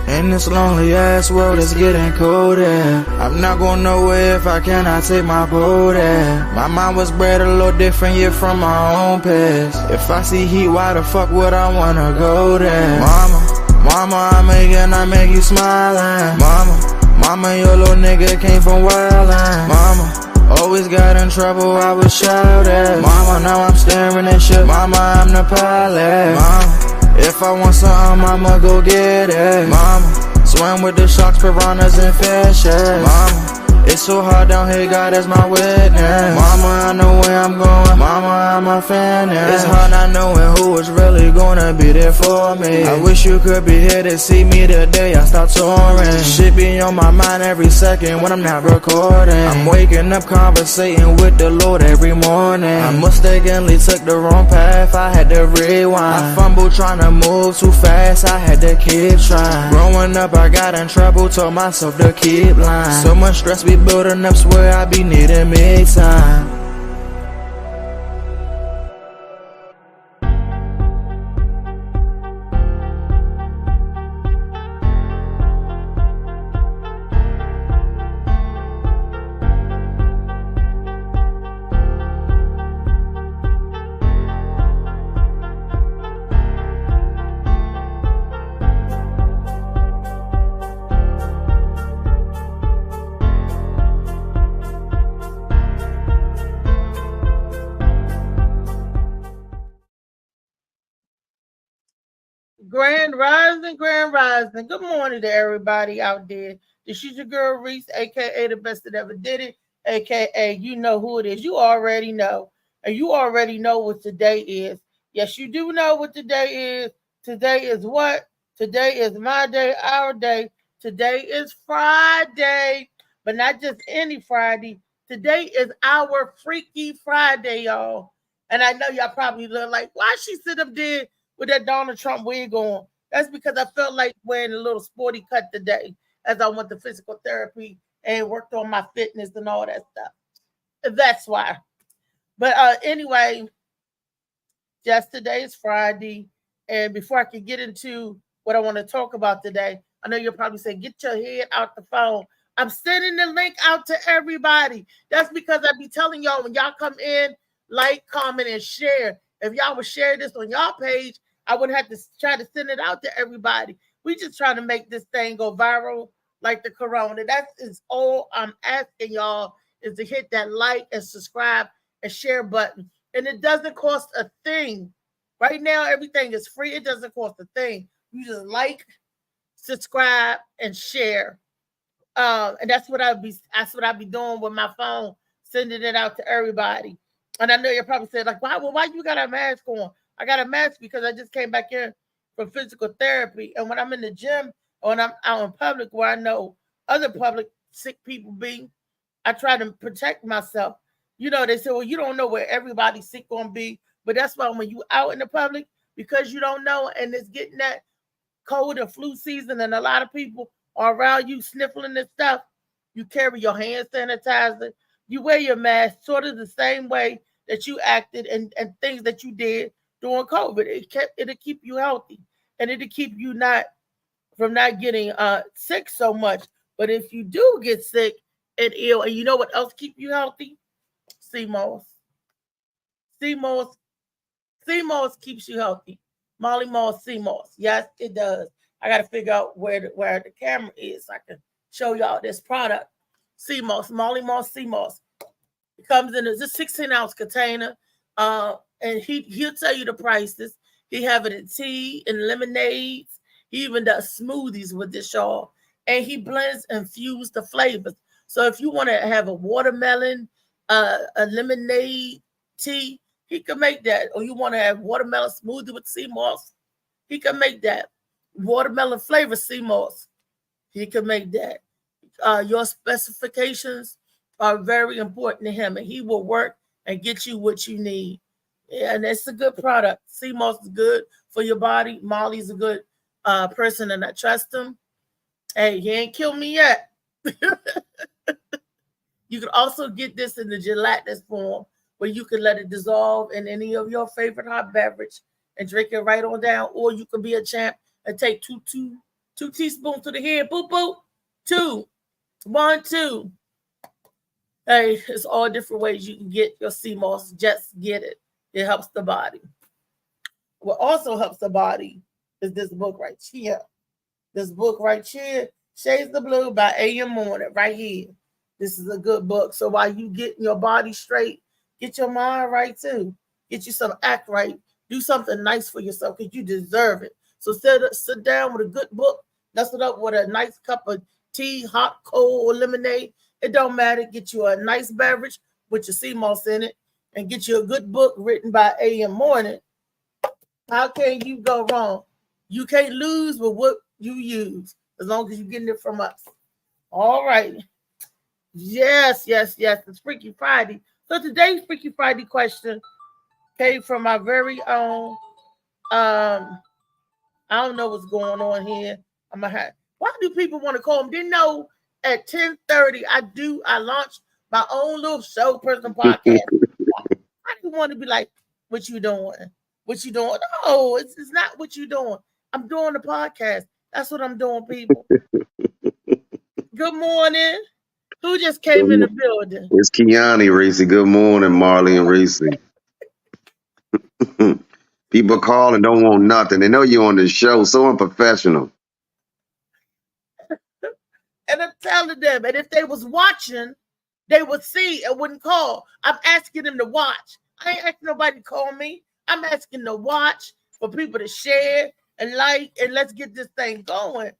In this lonely ass world, it's getting colder. I'm not going nowhere if I cannot take my boat there. My mind was bred a little different, yeah, from my own past. If I see heat, why the fuck would I wanna go there? Mama, I make you smile. Mama, your little nigga came from wildin'. Mama, always got in trouble, I was shouted. Mama, now I'm staring at shit. Mama, I'm the pilot. Mama, if I want something, I'ma go get it. Mama, swim with the sharks, piranhas, and fishes. Mama, it's so hard down here, God is my witness. Mama, I know where I'm going. Mama, I'm a fan. It's hard not knowing who is really gonna be there for me. I wish you could be here to see me the day I start touring. Shit be on my mind every second when I'm not recording. I'm waking up conversating with the Lord every morning. I mistakenly took the wrong path, I had to rewind. I fumbled trying to move too fast, I had to keep trying. Growing up I got in trouble, told myself to keep lying. So much stress be building up, swear I be needing me time. Grand Rising. Good morning to everybody out there. This is your girl Reese, aka the best that ever did it, aka you know who it is. You already know. And you already know what today is. Yes, you do know what today is. Today is what? Today is my day, our day. Today is Friday. But not just any Friday. Today is our Freaky Friday, y'all. And I know y'all probably look like, why she sit up there with that Donald Trump wig on? That's because I felt like wearing a little sporty cut today as I went to physical therapy and worked on my fitness and all that stuff. That's why. But anyway, just today is Friday. And before I can get into what I want to talk about today, I know you'll probably say, get your head out the phone. I'm sending the link out to everybody. That's because I be telling y'all when y'all come in, like, comment, and share. If y'all would share this on y'all page, I wouldn't have to try to send it out to everybody. We just trying to make this thing go viral like the corona. That is all I'm asking y'all is to hit that like and subscribe and share button. And it doesn't cost a thing. Right now, everything is free. It doesn't cost a thing. You just like, subscribe, and share. And that's what I'd be doing with my phone, sending it out to everybody. And I know you're probably saying, like, why you got a mask on? I got a mask because I just came back in from physical therapy. And when I'm in the gym or when I'm out in public where I know other public sick people be, I try to protect myself. You know, they say, well, you don't know where everybody's sick gonna be. But that's why when you out in the public, because you don't know and it's getting that cold or flu season and a lot of people are around you sniffling and stuff, you carry your hand sanitizer, you wear your mask sort of the same way that you acted and things that you did during COVID. It'll keep you healthy and it'll keep you not getting sick so much. But if you do get sick and ill, and you know what else keep you healthy? Sea moss. Sea moss. Sea moss keeps you healthy. Molly Moss, sea moss. Yes, it does. I got to figure out where the camera is so I can show y'all this product. Sea moss, Molly Moss, sea moss. It comes in a 16-ounce container. And he'll tell you the prices. He have it in tea and lemonades. He even does smoothies with this, y'all. And he blends and fuse the flavors. So if you want to have a watermelon, a lemonade tea, he can make that. Or you want to have watermelon smoothie with sea moss, he can make that. Watermelon flavor sea moss, he can make that. Your specifications are very important to him, and he will work and get you what you need. Yeah, and it's a good product. Sea moss is good for your body. Molly's a good person, and I trust him. Hey, he ain't killed me yet. You can also get this in the gelatinous form where you can let it dissolve in any of your favorite hot beverage and drink it right on down. Or you can be a champ and take two teaspoons to the head. Boop boop. Two. One, two. Hey, it's all different ways you can get your sea moss. Just get it. It helps the body. What also helps the body is this book right here. This book right here, Shades of Blue by A.M. Morning, right here. This is a good book. So while you get your body straight, get your mind right too. Get you some act right. Do something nice for yourself because you deserve it. So sit down with a good book, nestle up with a nice cup of tea, hot, cold, or lemonade. It don't matter. Get you a nice beverage with your sea moss in it and get you a good book written by A.M. Morning. How can you go wrong? You can't lose with what you use as long as you're getting it from us. All right. Yes, yes, yes. It's Freaky Friday. So today's Freaky Friday question came from my very own. I don't know what's going on here. I'm gonna have. Why do people want to call them? Didn't know at 10:30 I launch my own little show person podcast. I didn't want to be like, what you doing? What you doing? No, it's not what you doing. I'm doing a podcast. That's what I'm doing, people. Good morning. Who just came in the building? It's Kiani, Reese. Good morning, Marley and Reese. People call and don't want nothing. They know you're on the show. So unprofessional. And I'm telling them, and if they was watching, they would see and wouldn't call. I'm asking them to watch. I ain't asking nobody to call me. I'm asking to watch, for people to share and like, and let's get this thing going.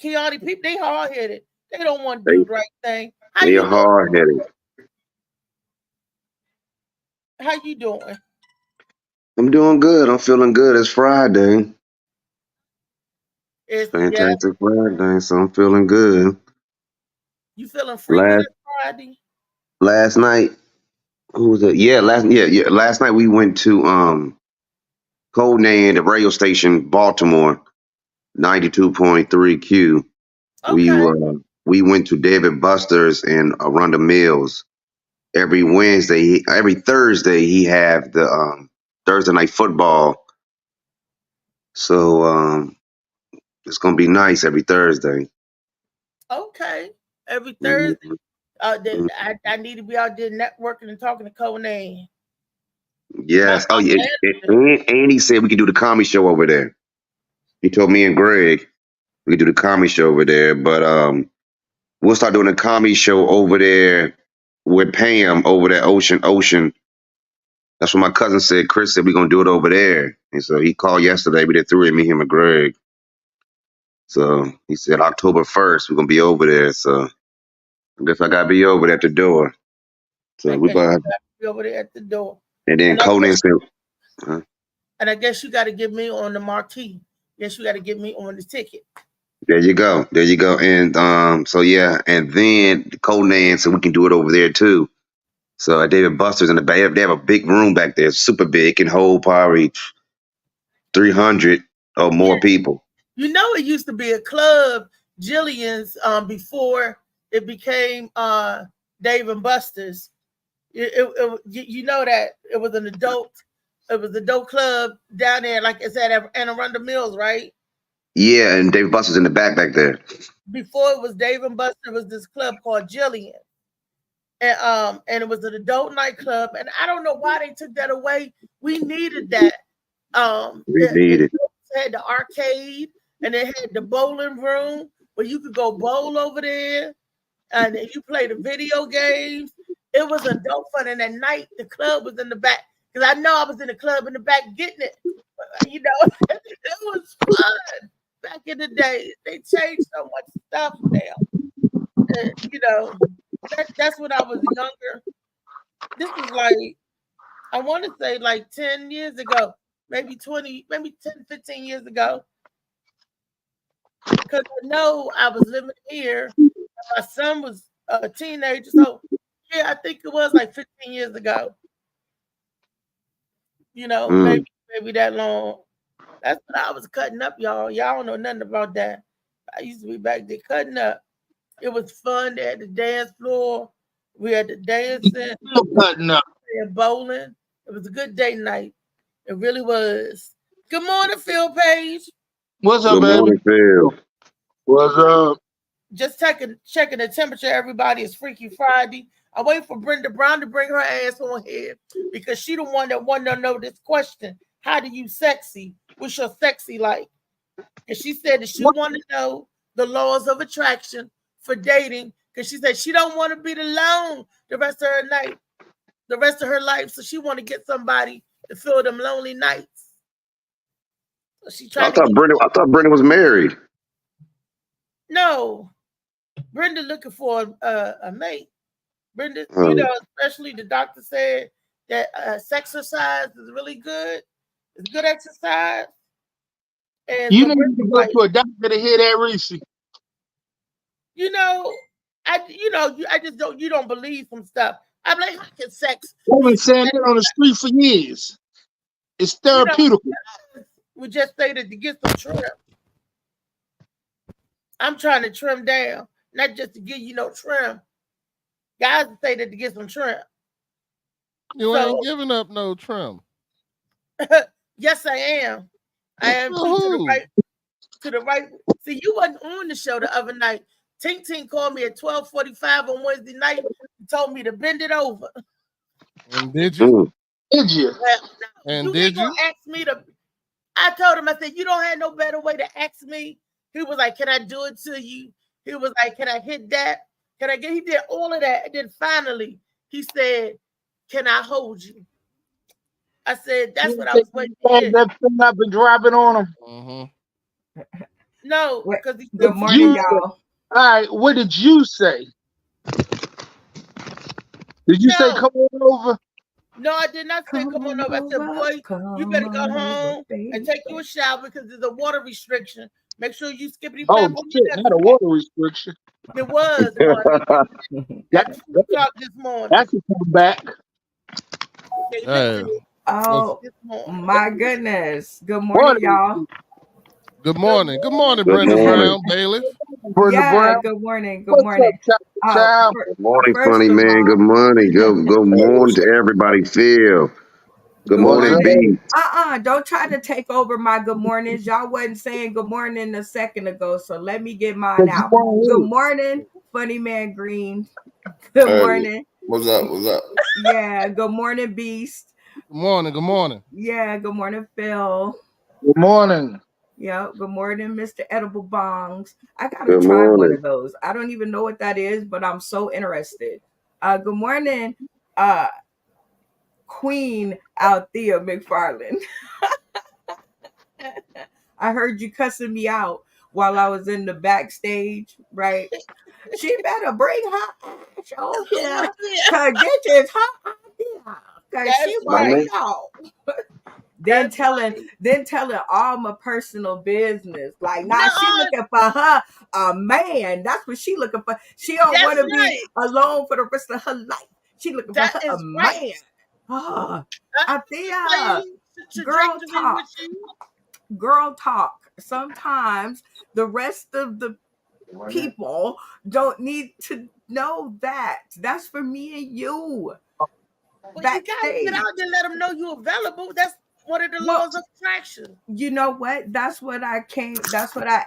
Kiani, people, they hard headed. They don't want to They do the right thing. How they you are doing? hard headed. How you doing? I'm doing good. I'm feeling good. It's Friday. It's yeah. Fantastic Friday. So I'm feeling good. You feeling freaky this Last Friday? last night, who was it? Yeah. Last night we went to Codename, the radio station, Baltimore, 92.3 Q. We Okay. we went to David Buster's and Arundel Mills. Every Thursday, he have the Thursday night football. So it's gonna be nice every Thursday. Okay. Every Thursday. Mhm. I need to be out there networking and talking to Conan. My, Yes. Oh my yeah. manager. And he said we could do the comedy show over there. He told me and Greg we could do the comedy show over there, but we'll start doing a comedy show over there with Pam over there, Ocean. That's what my cousin said. Chris said we're gonna do it over there, and so he called yesterday. We did three, me, him, and Greg. So he said October 1st we're gonna be over there. So I guess I gotta be over there at the door. I So we guess you about got to be over there at the door. and then And I Conan guess said, uh, and I guess you got to get me on the marquee. Yes, you got to get me on the ticket. there you go, and so yeah, and then Conan said we can do it over there too. So at David Buster's in the back, they have a big room back there, super big, it can hold probably 300 or Yeah, more people. you know it used to be a club, Jillian's, before it became Dave and Buster's. You know that it was an adult. It was the adult club down there, like I said, at Anne Arundel Mills, right? Yeah, and David Buster's in the back there. Before it was Dave and Buster, was this club called Jillian, and it was an adult nightclub. And I don't know why they took that away. We needed that. We need It it. had the arcade and it had the bowling room where you could go bowl over there, and then you play the video games. It was adult fun. And at night, the club was in the back because I know I was in the club in the back getting it. You know, it was fun back in the day. They changed so much stuff now. You know, that's when I was younger. This was like, I want to say like 10 years ago, maybe 20, maybe 10, 15 years ago. Because I know I was living here. My son was a teenager. So, yeah, I think it was like 15 years ago. You know, Mm. maybe that long. That's when I was cutting up, y'all. Y'all don't know nothing about that. I used to be back there cutting up. It was fun. They had the dance floor. We had the dancing. Still cutting up. And bowling. It was a good date night. It really was. Good morning, Phil Page. What's up, Good baby? morning, Phil. What's up? Just checking the temperature. Everybody, is Freaky Friday. I'm waiting for Brenda Brown to bring her ass on here because she the one that wanted to know this question. How do you sexy? What's your sexy like? And she said that she wanted to know the laws of attraction for dating because she said she don't want to be alone the rest of her night, the rest of her life. So she want to get somebody to fill them lonely nights. So she I tried thought Brenda was married. No, Brenda looking for a mate. Brenda, Oh. you know, especially the doctor said that sexercise is really good. It's good exercise. And You so need Brenda, to go to a doctor to hear that, Reese. you know, I just don't. You don't believe some stuff. I'm like, how can sex? I've been saying that on the street for years. It's therapeutic. We just stated to get some trim. I'm trying to trim down, not just to get trim. Guys say that to get some trim. You ain't giving up no trim. Yes, I am. I am to the right. See, you wasn't on the show the other night. Tink Tink called me at 12:45 on Wednesday night and told me to bend it over. And did you? Did you? Well, no, And you did ain't gonna you? ask me to. I told him, I said, you don't have no better way to ask me. He was like, can I do it to you? He was like, can I hit that? Can I get? He did all of that. And then finally, he said, can I hold you? I said, that's what I was waiting to hear. That thing I've been driving on him. Mm-hmm. No, because he Good morning, y'all. All right, what did you say? Did you say come on over? No, I did not say come on over. I said, boy, you better go home and take you a shower because there's a water restriction. Make sure you skippity Oh, pap. shit, not a water restriction. It was one. At 2 o'clock this morning. That's a come back. Hey. Oh, my goodness. Good morning, y'all. Good morning. Good morning, Good Brenda morning. Brown, bailiff. Brenda Brown. Good morning. Good What's morning. up, child? Good morning, first funny of man. all- Good morning. Good morning to everybody. Phil. Good morning, B. Don't try to take over my good mornings. Y'all wasn't saying good morning a second ago, so let me get mine out. Good morning, funny man Green. Good morning. What's up? What's up? Yeah, good morning, Beast. Good morning. Good morning. Yeah, good morning, Phil. Good morning. Yeah, good morning, Mr. Edible Bongs. I gotta Good try one morning. of those. I don't even know what that is, but I'm so interested. Good morning, Queen Althea McFarland. I heard you cussing me out while I was in the backstage, right? She better bring her ass over here to get this hot idea. Cause she want y'all. Then telling all my personal business. Like, now she looking for her a man. That's what she looking for. She don't want to be alone for the rest of her life. She looking for her a man. Oh, Althea, girl talk. Sometimes the rest of the people don't need to know that. That's for me and you. Well, you gotta get out there and let them know you're available. That's one of the laws of attraction. You know what? That's what I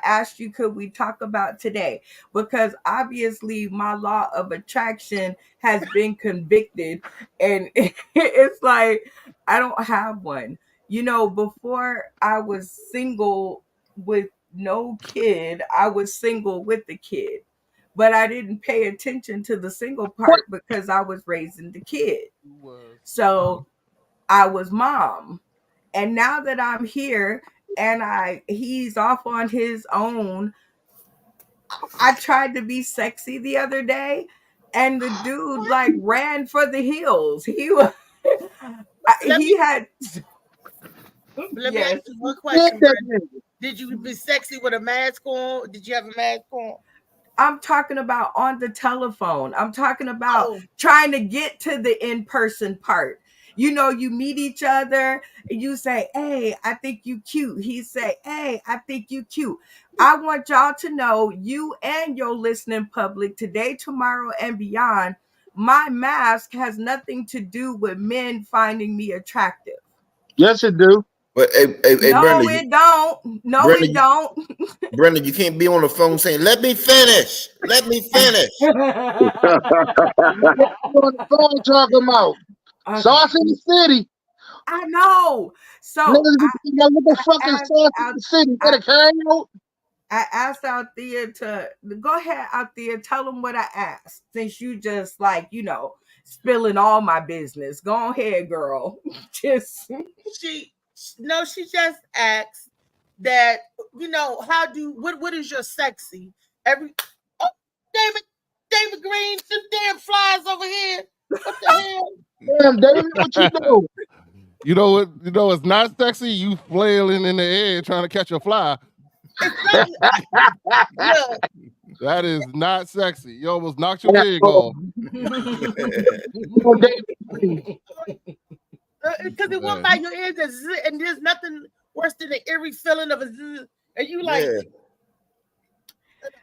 asked you, could we talk about today? Because obviously my law of attraction has been convicted, and it's like I don't have one. You know, before I was single with no kid, I was single with the kid. But I didn't pay attention to the single part because I was raising the kid. So I was mom. And now that I'm here and he's off on his own, I tried to be sexy the other day and the dude like ran for the hills. He was he had Let me ask you one question. Did you be sexy with a mask on? Did you have a mask on? I'm talking about on the telephone. I'm talking about trying to get to the in-person part. you know, you meet each other and you say, hey, I think you cute. He say, hey, I think you cute. I want y'all to know, you and your listening public, today, tomorrow, and beyond, my mask has nothing to do with men finding me attractive. Yes, it do. But hey, No, Brenda, it don't. No, Brenda, it don't. Brenda, you can't be on the phone saying, "Let me finish. Let me finish." What you on the phone talking about? Okay. Sauce in the city. I know. So Niggas be thinking, what the fuck is asked sauce in out- the city? What a carryout? I asked Althea to go ahead, Althea, tell them what I asked. Since you just like, you know, spilling all my business. Go ahead, girl. Just She just asked that, you know, what is your sexy? David Green, them damn flies over here. What the hell? Damn, David, what you do? You know what? You know it's not sexy. You flailing in the air trying to catch a fly. Exactly. Look, That is not sexy. You almost knocked your wig off. because it went by your ears and there's nothing worse than the eerie feeling of a zzz, and you like. Yeah.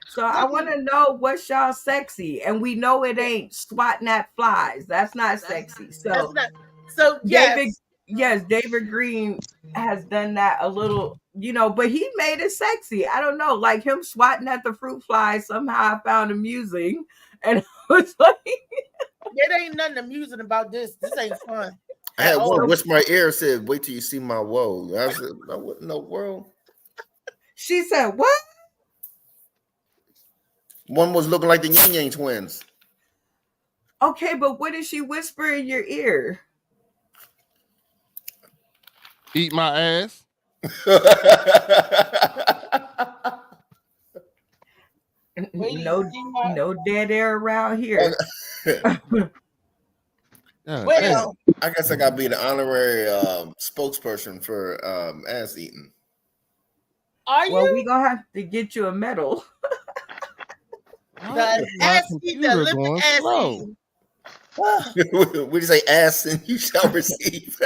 So I want to know what's y'all sexy, and we know it ain't swatting at flies. That's not sexy. So Yes, David Green has done that a little, you know, but he made it sexy. I don't know, like him swatting at the fruit flies. Somehow I found amusing, and I was like, there ain't nothing amusing about this. This ain't fun. I had one whisper my ear said, "Wait till you see my woe." I said, "What in the world?" She said, "What?" One was looking like the Yin Yang twins. Okay, but what did she whisper in your ear? Eat my ass. No dead air around here. Well, I guess I gotta be the honorary spokesperson for ass eating. Are you? Well, we gonna have to get you a medal. The ass eating, the Olympic ass eating. What do you say? Ass and you shall receive.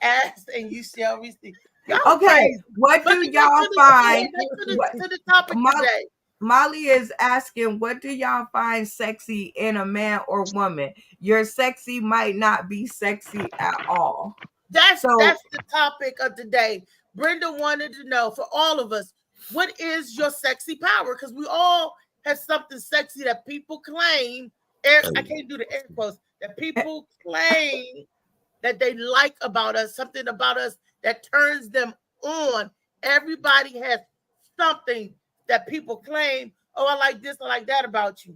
Ass and you shall receive. Okay, what do y'all find? To the topic today. Molly is asking, what do y'all find sexy in a man or woman? Your sexy might not be sexy at all. That's the topic of today. Brenda wanted to know, for all of us, what is your sexy power? Because we all have something sexy that people claim. I can't do the air quotes. That people claim that they like about us, something about us that turns them on. Everybody has something that people claim, oh, I like this, I like that about you.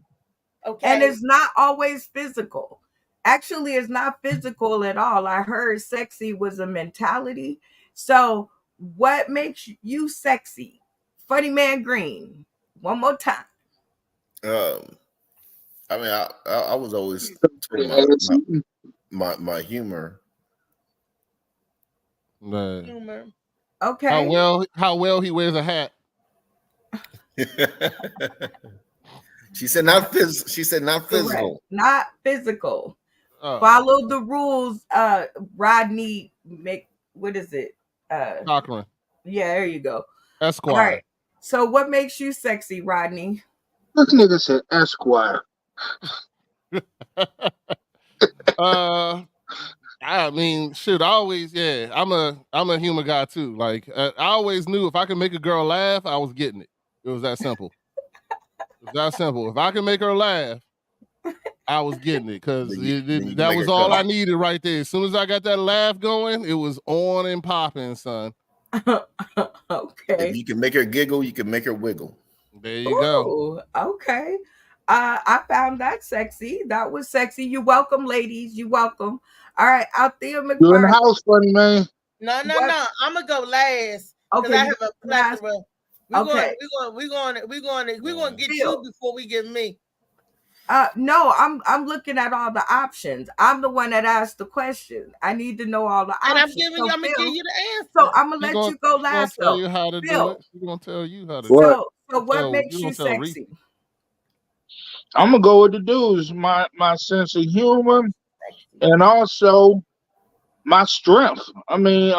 Okay. And it's not always physical. Actually, it's not physical at all. I heard sexy was a mentality. So what makes you sexy? Funny Man Green. One more time. I mean, I was always my humor. Humor. Okay. How well he wears a hat. She said not physical. She said not physical. Correct. Not physical. Follow the rules. Rodney, what is it? Cochran. Yeah, there you go. Esquire. All right. So what makes you sexy, Rodney? This nigga said Esquire. I mean, shit. I'm a humor guy too. Like I always knew if I could make a girl laugh, I was getting it. It was that simple. If I can make her laugh, I was getting it because that was all I needed right there. As soon as I got that laugh going, it was on and popping, son. Okay. If you can make her giggle, you can make her wiggle. There you go. Okay. I found that sexy. That was sexy. You're welcome, ladies. You're welcome. All right, Althea McFarland. You in the house, funny man. No. I'm gonna go last. Okay. I have a plethora. We're going to get you before we get me. No, I'm looking at all the options. I'm the one that asked the question. I need to know all the options. And I'm gonna give you the answer. So I'm gonna let you go last. She's gonna tell you how to do it. She's gonna tell you how to do it. So what makes you sexy? I'm gonna go with the dudes. My sense of humor, and also my strength. I mean,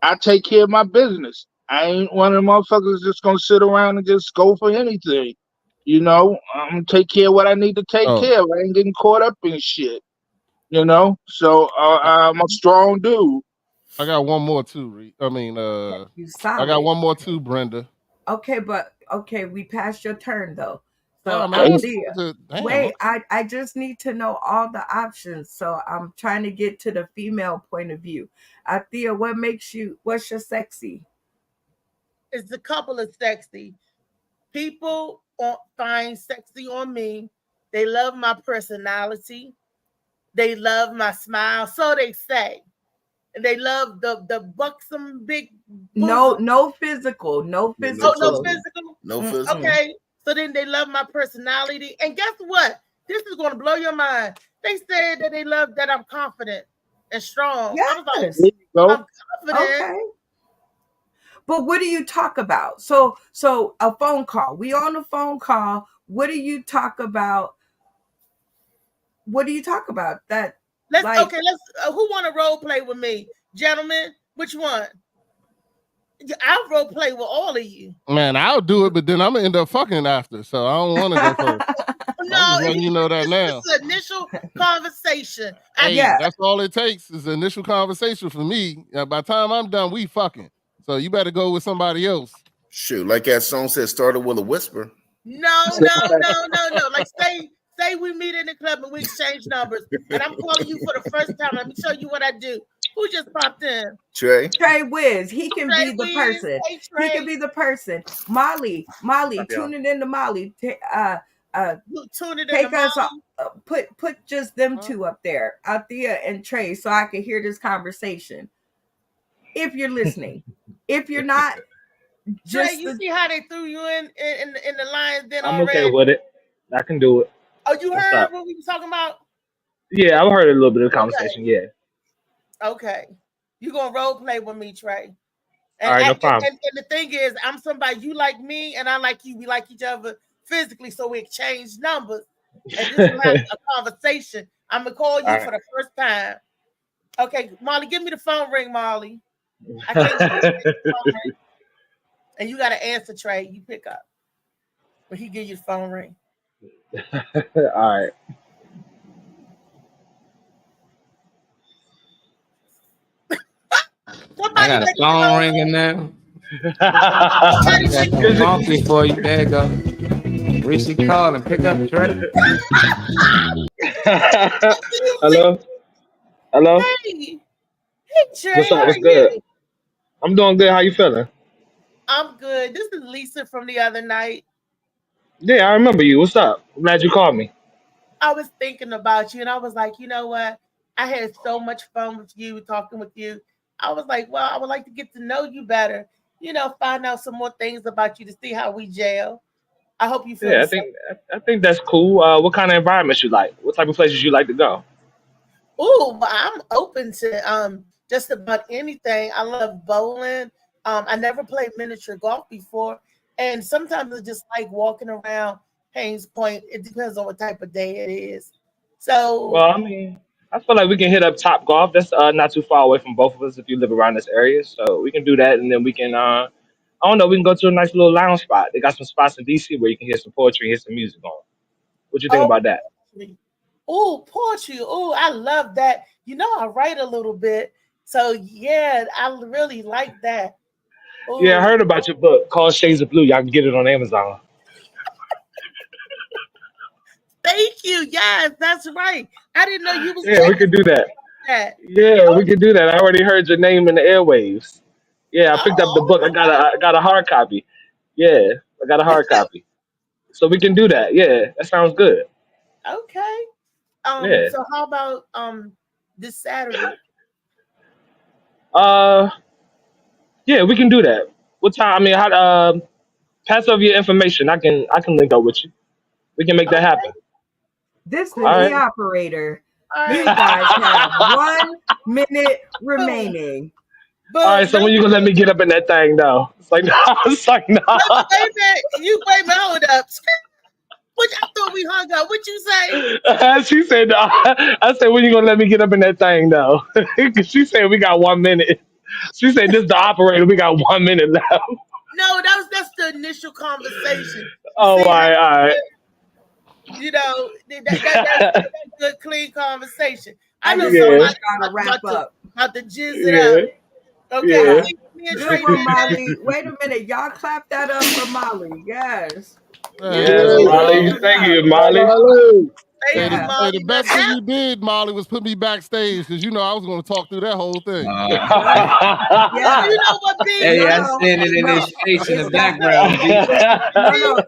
I take care of my business. I ain't one of them motherfuckers just gonna sit around and just go for anything. I'm gonna take care of what I need to take Oh, care of. I ain't getting caught up in shit. So I'm a strong dude. I got one more too. I mean, You I got solid. one more too, Brenda. Okay, but okay, we passed your turn though. So No, man, I was Althea, supposed to. Damn. wait, Okay. I just need to know all the options. So I'm trying to get to the female point of view. Althea, what's your sexy? It's a couple of sexy. People find sexy on me. They love my personality. They love my smile. So they say. And they love the buxom big No, bosom. no physical, no No Oh, no physical. physical? No Mm-mm. physical. Okay. So then they love my personality. And guess what? This is going to blow your mind. They said that they love that I'm confident and strong. I was like, Yes. There you go. I'm confident. Okay. But what do you talk about? So a phone call. We on a phone call. What do you talk about? What do you talk about? That Let's like who want to role play with me? Gentlemen, which one? I'll role play with all of you. Man, I'll do it, but then I'm gonna end up fucking after, so I don't want to go first. I'm No, just letting you know that now. This is an initial conversation. Hey, Yeah. that's all it takes is the initial conversation for me. By the time I'm done, we fucking. So you better go with somebody else. Shoot, like that song said, started with a whisper. No. Like say we meet in the club and we exchange numbers, and I'm calling you for the first time. Let me show you what I do. Who just popped in? Trey. Trey Wiz, he can Trey be the Wiz. person. Hey, Trey. He can be the person. Molly, tuning into Molly. Tune it Take in us Molly. put just them two up there, Althea and Trey, so I can hear this conversation. If you're listening, if you're not, Trey, you see how they threw you in the Lions Den I'm already? okay with it. I can do it. Oh, you What's heard up? what we were talking about? Yeah, I've heard a little bit of the conversation. Yeah. Okay. You gonna role play with me, Trey. And, All right, no problem. and the thing is, I'm somebody you like me, and I like you. We like each other physically, so we exchange numbers, and this will have a conversation. I'm gonna call you All right. for the first time. Okay, Molly, give me the phone ring, Molly. I can't get the phone ring. And you gotta answer, Trey. You pick up, but he give you the phone ring. All right. I got a make phone ringing now. Somebody I got make some funky for you. There you go. Rishi call and pick up Trey. Hello. Hello. Hey, Trey, What's how up? What's are good? you? I'm doing good. How you feeling? I'm good. This is Lisa from the other night. Yeah, I remember you. What's up? I'm glad you called me. I was thinking about you, and I was like, you know what? I had so much fun with you, talking with you. I was like, well, I would like to get to know you better. Find out some more things about you to see how we gel. I hope you feel Yeah, the I same. think that's cool. What kind of environments you like? What type of places you like to go? Ooh, but I'm open to just about anything. I love bowling. I never played miniature golf before, and sometimes it's just like walking around Haynes Point. It depends on what type of day it is. So, Well, I mean, I feel like we can hit up Top Golf. That's not too far away from both of us if you live around this area. So we can do that, and then we can, I don't know, we can go to a nice little lounge spot. They got some spots in DC where you can hear some poetry, hear some music on. What you think oh, about that? poetry. Oh, I love that. I write a little bit. So yeah, I really like that. Yeah, I Ooh, heard about your book called Shades of Blue. Y'all can get it on Amazon. thank you. Yes, that's right. I didn't know you was Yeah, we could do that. that. Yeah, we could do that. I already heard your name in the airwaves. Yeah, I picked up the Oh, book. I got a hard copy. Yeah, I got a hard copy. So we can do that. Yeah, that sounds good. okay. Yeah. So how about this Saturday? Uh, yeah, we can do that. What time? I mean, how? Pass over your information. I can link up with you. We can make that Okay, happen. This is All the right. operator. all You right. guys have 1 minute Boom, remaining. All right. So when you gonna let me get up in that thing, though? It's like no. It's like no. Wait a minute. Hold up. I thought we hung up. What you say? She said, I said, when you gonna let me get up in that thing though? 'Cause she said we got 1 minute. She said, this is the operator. We got 1 minute left. No, that's the initial conversation. Oh, See all how right. you know that's good, clean conversation. I I know just Yeah, somebody gotta wrap up. about to jizz it out. yeah, Okay, yeah. see, me and Good Trey one, did that. Molly. Wait a minute. Y'all clap that up for Molly. Yes. Yeah, Yes, good Yeah. job, Molly. Good Molly. Thank job. you, Bye, Molly. Molly. Thank you, Yeah. Hey, the Molly. best thing you did, Molly, was put me backstage because you know I was going to talk through that whole thing. Right. Yeah. You know what, B? Hey, I No, seen it in no. his face in the It's not. background, B. No.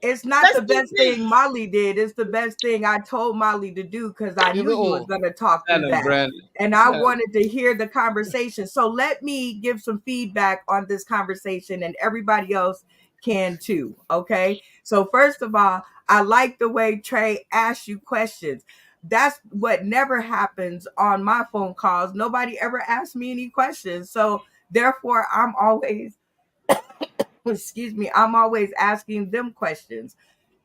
It's not Let's the do best this. thing Molly did. It's the best thing I told Molly to do because I Give knew it you was all. gonna talk Tell through him, that, Brandon. and I Tell him. wanted to hear the conversation. So let me give some feedback on this conversation, and everybody else can too. Okay. So first of all, I like the way Trey asks you questions. That's what never happens on my phone calls. Nobody ever asks me any questions. So therefore, I'm always, excuse me, I'm always asking them questions.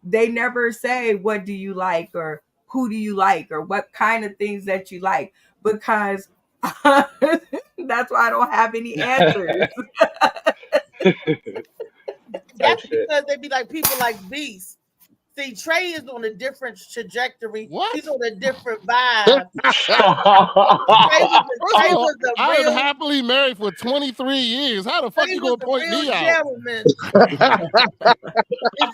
They never say, what do you like? Or who do you like? Or what kind of things that you like? Because that's why I don't have any answers. That's shit. because they be like people like Beast. See, Trey is on a different trajectory. What? He's on a different vibe. First Trey of all, was a I am real, happily married for 23 years. How the fuck Trey you was going to a point real me out? gentleman.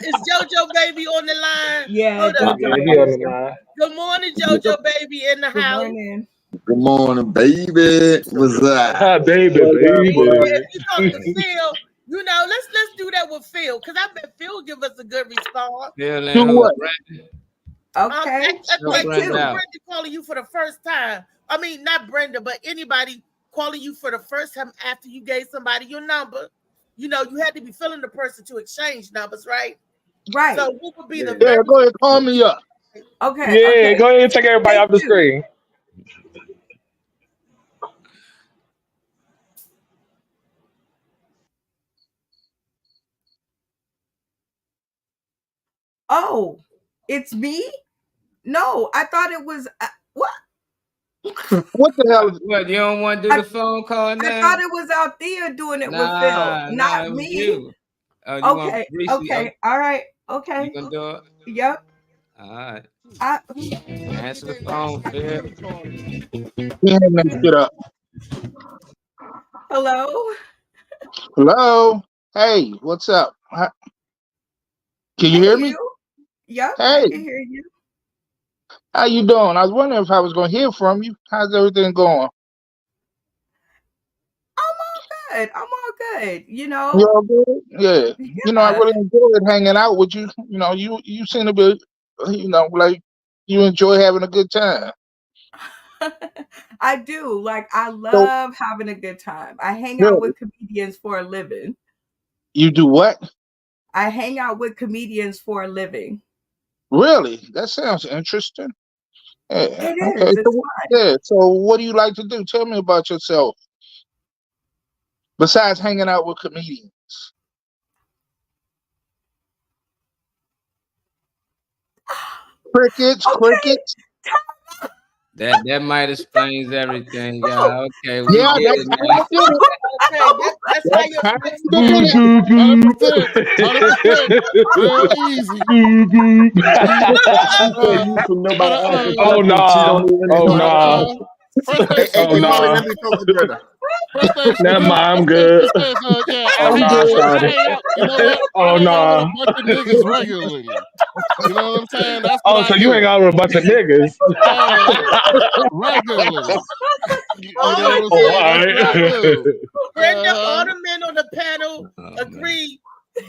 Is JoJo baby on the line? Yeah, Hold up. Yeah, JoJo he on the baby. line. Good morning, JoJo baby in the Good house. morning. Good morning, baby. What's up? Baby, What's up, If boy? baby. you talk to Phil, you know, let's do that with Phil because I bet Phil give us a good response. Phil and Do who? what? Brandon? Okay. Show Like Brandon Q. out. Brenda calling you for the first time. I mean, not Brenda, but anybody calling you for the first time after you gave somebody your number. You know, you had to be feeling the person to exchange numbers, right? Right. So who would be the Yeah, very go ahead, call me up. Okay. Yeah, Okay. go ahead and take everybody Thank off the you. screen. Oh, it's me? No, I thought it was what? What the hell? What, you don't want to do I, the phone call I now? thought it was Althea doing it with Phil, Nah, not it was me. you. Oh, you want Okay. Reese? Okay. All right. You Okay. gonna do it? Yep. All right. I, Answer the phone, Phil. You hang that shit up. hello. Hello. Hey, what's up? Can you Hey, hear me? you. Yep. I Hey, can hear you. how you doing? I was wondering if I was going to hear from you. How's everything going? Good. I'm all good. You You know. all good? Yeah. You know, I Yeah. really enjoyed hanging out with you. You know, you seem to be, like you enjoy having a good time. I do. Like I So, love having a good time. I hang out really, with comedians for a living. you do what? I hang out with comedians for a living. Really? That sounds interesting. Yeah. It Okay. is. So, It's fun. yeah. So, what do you like to do? Tell me about yourself. Besides hanging out with comedians. Crickets, Okay. crickets. That might explains everything, Oh, y'all. Okay, we Yeah, get that's it how now. you did it. Okay, that's how That's your how friends you know. did it. 100%. 100%. Real easy. Said you from nobody asking Oh questions. She nah. don't even Oh answer. nah. First Hey, thing, Oh hey, Molly, nah. let me talk to Brenda. first thing she Never do, mind, I'm first thing good. she says, yeah, Oh I'm good. I nah, hang out. You know what? I Oh hang out with a nah. bunch of niggas regularly. You know what I'm saying? That's what Oh, I so you hang do. out with a bunch of niggas. Regularly. You know All what I'm the Oh, saying? all men, That's what I do. Brenda, all the men on the panel Oh, man. agree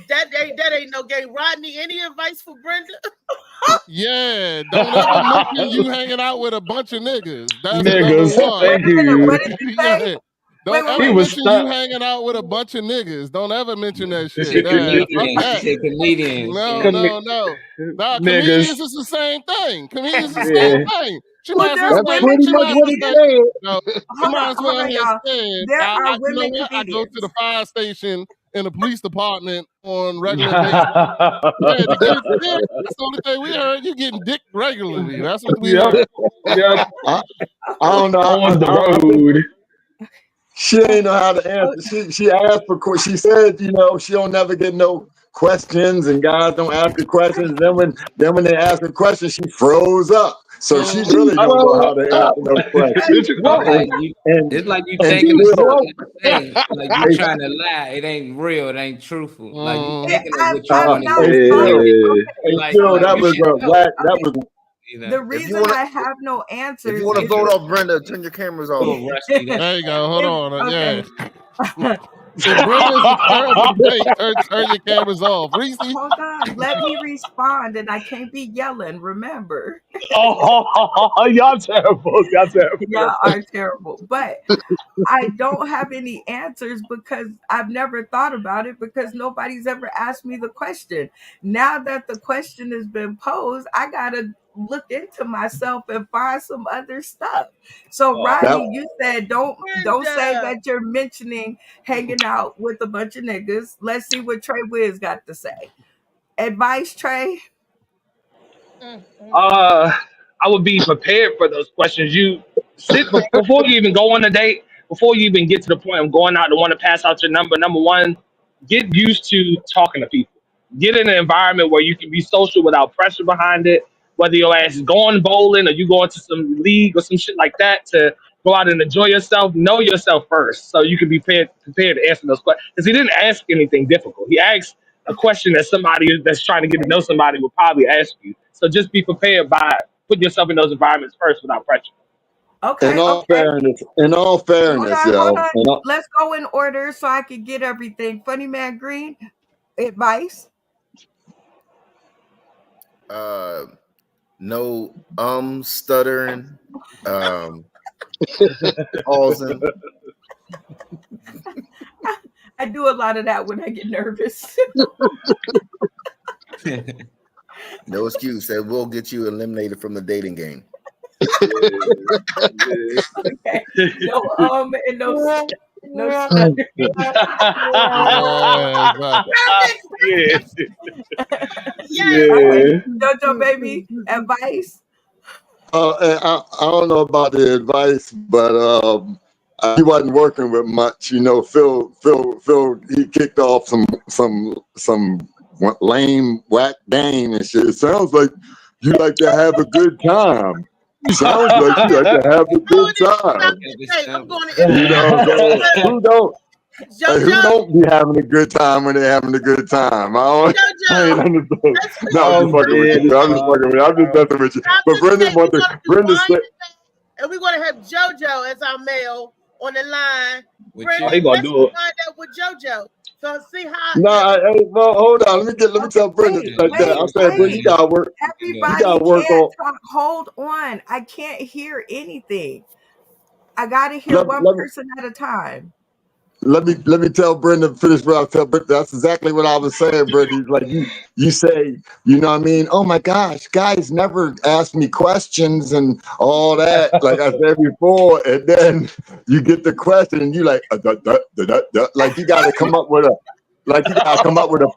that ain't no game. Rodney, any advice for Brenda? Yeah, don't ever mention you hanging out with a bunch of niggas. That's number Niggas. one. Thank wait a minute. What you. did you Yeah. say? Don't Wait. He ever was mention you stuck. hanging out with a bunch of niggas. Don't ever mention that She shit. said Fuck comedians. She that. said comedians. No, Yeah. no, no. Nah, Niggas. comedians is the same thing. Comedians is the same Yeah. thing. She Well, might as well there's That's say, women pretty she much might as what well he comedians. say, said. no, she Hold might on, as well have y'all. said, There are you know women what? I go to the comedians. fire station in the police department on regular basis. Yeah, to get dick. That's the only thing we heard. You getting dick regularly. That's what we heard. Yep. I don't know. On the I think road. she ain't know how to answer. She asked for. She said, she don't never get no questions, and guys don't ask her questions. Then when they ask her questions, she froze up. So she really don't know how to answer no questions. It's like you And taking the still- thing, like you trying to lie. It ain't real. It ain't truthful. Like you thinking of what you I'm want not to Hey, do. Phil, Like, Phil, like that you was should a know. whack. That was The reason wanna- I have no answers. If you want to is vote off Brenda, turn your cameras off. Little rusty. There you go. Hold on. Okay. Yeah. If Brenda's a terrible debate, turn your cameras off. Reese. Hold on, let me respond, and I can't be yelling. Remember, Y'all terrible. Y'all terrible. y'all are terrible. But I don't have any answers because I've never thought about it because nobody's ever asked me the question. Now that the question has been posed, I gotta look into myself and find some other stuff. So Rodney, you said don't say that you're mentioning hanging out with a bunch of niggas. Let's see what Trey Wiz got to say. Advice, Trey? I would be prepared for those questions. You sit before you even go on a date, before you even get to the point of going out to want to pass out your number. Number one, get used to talking to people. Get in an environment where you can be social without pressure behind it. Whether your ass is going bowling or you going to some league or some shit like that to go out and enjoy yourself, know yourself first so you can be prepared to answer those questions. Because he didn't ask anything difficult. He asked a question that somebody that's trying to get to know somebody would probably ask you. So just be prepared by putting yourself in those environments first without pressure. Okay. in all fairness, Hold on. yo. Let's go in order so I can get everything. Funny Man Green, advice? No stuttering, pausing. I do a lot of that when I get nervous. No excuse. That will get you eliminated from the dating game. Okay. No and no stutter. Yeah. Jojo baby, advice? I don't know about the advice, but he wasn't working with much. Phil, he kicked off some lame whack game and shit. It sounds like you like to have a good time. Sounds like you like to have a good time. I'm going to Who don't be having a good time when they're having a good time? I ain't understand. No, I'm just fucking with you. I'm just messing with you. But Brenda said, and we're going to have JoJo as our male on the line. Oh, he gonna do it. Find out with JoJo. So see how. No, hold on. Let me tell Brenda like that. I'm saying, Brenda, you gotta work. Everybody can't talk. Hold on. I can't hear anything. I gotta hear one person at a time. Let me tell Brenda, finish what I tell Brenda. That's exactly what I was saying, Brenda. Like you say, you know what I mean? Oh my gosh, guys never ask me questions and all that, like I said before. And then you get the question and you like, like you gotta come up with a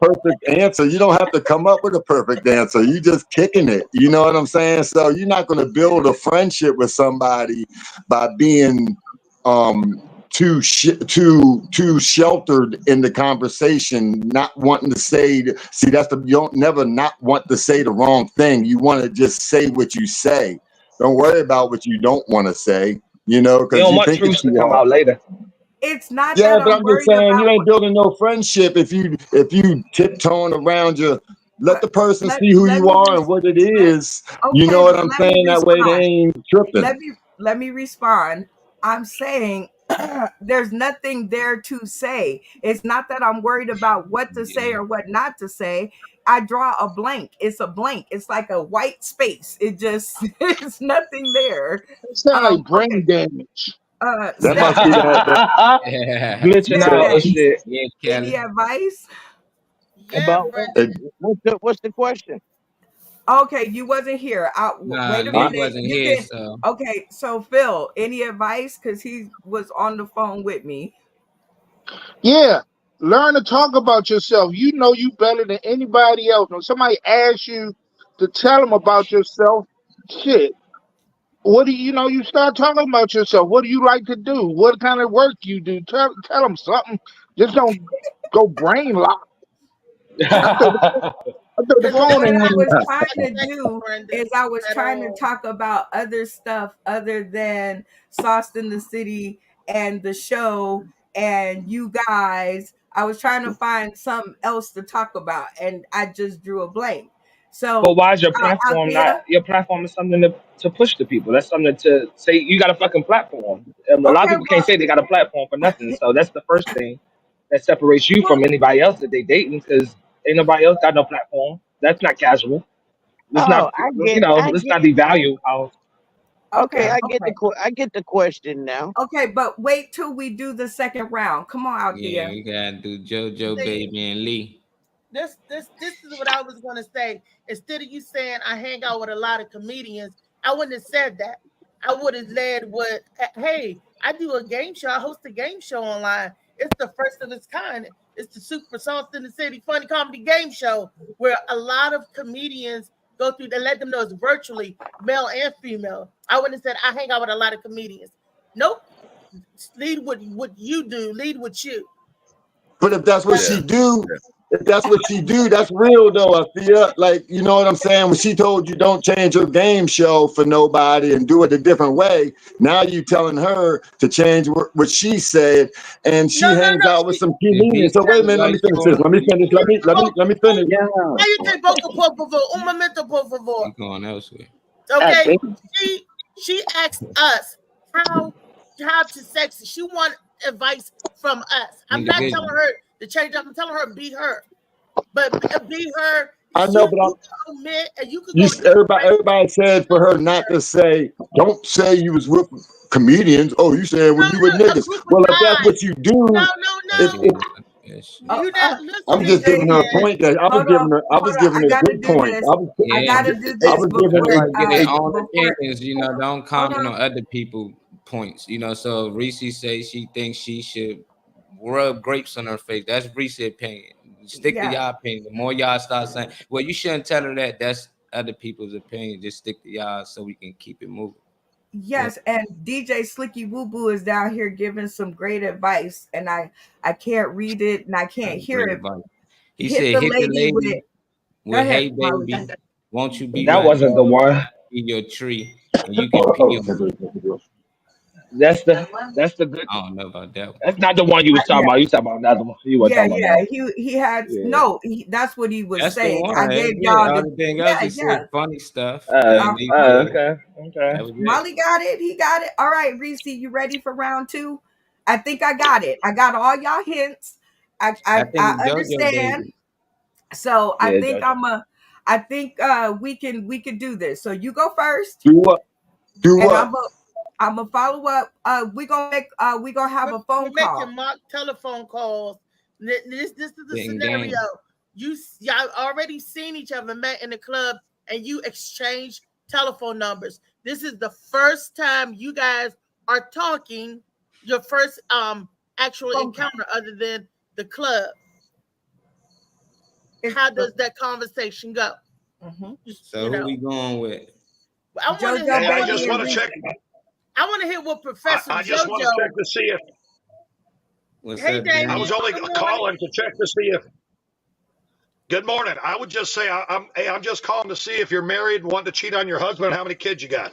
perfect answer. You don't have to come up with a perfect answer. You just kicking it. You know what I'm saying? So you're not gonna build a friendship with somebody by being too sheltered in the conversation, not wanting to say. You don't never not want to say the wrong thing. You want to just say what you say. Don't worry about what you don't want to say. Because you don't want truth to come out later. It's not. Yeah, but I'm just saying you ain't building no friendship if you tiptoeing around your. Let the person see who you are and what it is. Okay, you know what I'm saying? That way they ain't tripping. Let me respond. I'm saying there's nothing there to say. It's not that I'm worried about what to say or what not to say. I draw a blank. It's a blank. It's like a white space. It's nothing there. It's not like brain damage. That must be that. Glitching out and shit. Yeah, Any advice? About what's the question? Okay, you wasn't here. Wait a minute. He wasn't here. So. Okay, so Phil, any advice? Because he was on the phone with me. Yeah, Learn to talk about yourself. You know you better than anybody else. When somebody asks you to tell them about yourself, shit. What do you know? You start talking about yourself. What do you like to do? What kind of work you do? Tell them something. Just don't go brain locked. I throw the Well, phone what in I was here. trying to do is I was trying to talk about other stuff other than Sauce in the City and the show and you guys. I was trying to find something else to talk about, and I just drew a blank. So, But why is your out platform there, not? Your platform is something to push to people. That's something to say. You got a fucking platform. A lot of okay, people can't say they got a platform for nothing. So that's the first thing that separates you well, from anybody else that they dating, because ain't nobody else got no platform. That's not casual. Let's Oh, not, I let's get. not devalue how. Okay, okay, okay, I get the question now. okay, but wait till we do the second round. Come on out Yeah, there. we gotta do JoJo, See, Baby, and Lee. this is what I was gonna say. Instead of you saying I hang out with a lot of comedians, I wouldn't have said that. I would have led with, hey, I do a game show. I host a game show online. It's the first of its kind. It's the Super Sauce in the City Funny Comedy Game Show, where a lot of comedians go through. They let them know it's virtually male and female. I wouldn't have said I hang out with a lot of comedians. Nope. Lead with what you do. Lead with you. But if that's what Yeah. she do, if that's what she do, that's real though. I feel like, you know what I'm saying? When she told you don't change your game show for nobody and do it a different way, now you telling her to change what she said, and she No, no, hangs no. out with some If comedians. he So wait a feel minute, let me like finish this. doing Let me finish. Let me finish. Now you take poco por favor, un momento por it, favor. he going elsewhere. Okay, think she asked us how to sex. She want advice from us. I'm not telling Individual. her to change up. I'm telling her be her, but be her. I know, You but can admit, and you could go to everybody said for her not to say, don't say you was with comedians. Oh, you saying when you with a niggas. group of Well, if that's guys. what you do, No, That's no, if no. yes. You not listen I'm to just me, giving DJ, her a man. point that I was hold on, giving her. I was hold on. giving I her gotta good do points. this. I Yeah, gotta do I this was giving her. before everybody get their own before opinions. Don't hold comment on. on other people points. So Reese says she thinks she should rub grapes on her face. That's Reese's opinion. Stick to Yeah. y'all opinion. The more y'all start saying, well, you shouldn't tell her that. That's other people's opinion. Just stick to y'all so we can keep it moving. Yes, and DJ Slicky Woo Boo is down here giving some great advice, and I can't read it and I can't hear Great it. advice. He Hit said, the hit the lady with lady it. Go with, hey, ahead, Molly. baby, won't you be That my wasn't the dog, one. be your tree, and you can pee on me. That's the good. I don't know about that one. That's not the one you was talking Yeah, about. You talking about another one. You weren't yeah, talking about that yeah. one. He had Yeah. no. That's what he was That's the saying. I one. That's gave it. y'all the Everything else yeah, he yeah. said funny stuff. Uh, And he said okay. that was it. Molly got it. He got it. All right, Reese, you ready for round two? I think I got it. I got all y'all hints. I I think it's JoJo understand. Baby. So I Yeah, think JoJo. I think we can do this. So you go first, Do what? Do and what? I'm gonna follow up. We gonna have a We're phone call. making mock telephone calls. This is the Getting scenario. game. Y'all already seen each other, met in the club, and you exchange telephone numbers. This is the first time you guys are talking. Your first actual Phone encounter, other than the club. It's How does that conversation go? So who we going with? I want to JoJo hear. Hey, I Baby just and want to Reese. check. I want to hear what Professor I just want to JoJo. check to see if What's Hey, up, Damien. I Damien? was only Good morning. calling to check to see if. Good morning. I would just say I'm just calling to see if you're married and want to cheat on your husband and how many kids you got.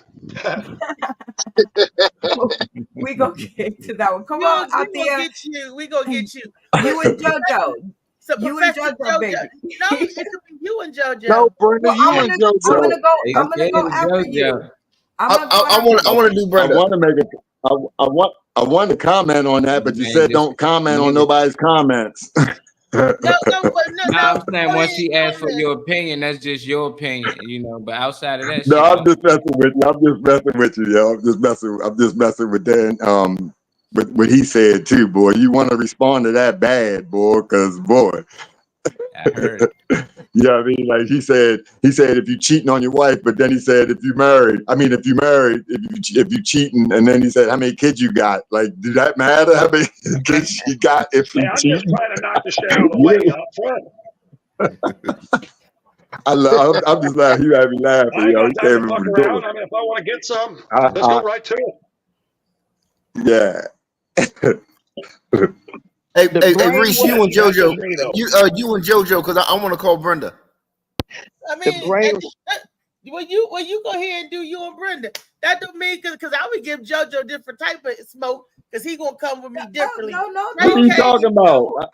We gonna get to that one. Come We on gonna out there. get you. We gonna get you. You and JoJo. So You and Professor JoJo, baby. No, it could be you and JoJo. No, Brenda, Well, you I'm and gonna JoJo. go. They I'm gonna said go after you. JoJo. I'm gonna go I after want to you. do I Brenda. want to make it. I want to comment on that, but you Man, said just don't comment on nigga. nobody's comments. No, No, no. I'm saying Go once ahead, she asked for comment. your opinion, that's just your opinion. But outside of that, No, shit, I'm just messing with you. I'm just messing with you, yo. I'm just messing with Dan. With what he said too, boy. You want to respond to that bad, boy? Because boy, I heard. You know what I mean? Like he said if you cheating on your wife, but then he said if you married, if you cheating, and then he said how many kids you got? Like, do that matter? How many kids you got if you Hey, I'm just cheating? trying to knock the shit out of the way up front. I'm just laughing. You had me laughing, I ain't yo. got You time came to in fuck with the around. door. I mean, if I want to get some, let's go right to it. Yeah. Hey, The hey, brain Reese, was you and That's just JoJo, me though. you and JoJo, because I want to call Brenda. I the mean, brain was when you go ahead and do you and Brenda, that don't mean because I would give JoJo different type of smoke because he gonna come with me differently. No, What are you talking about?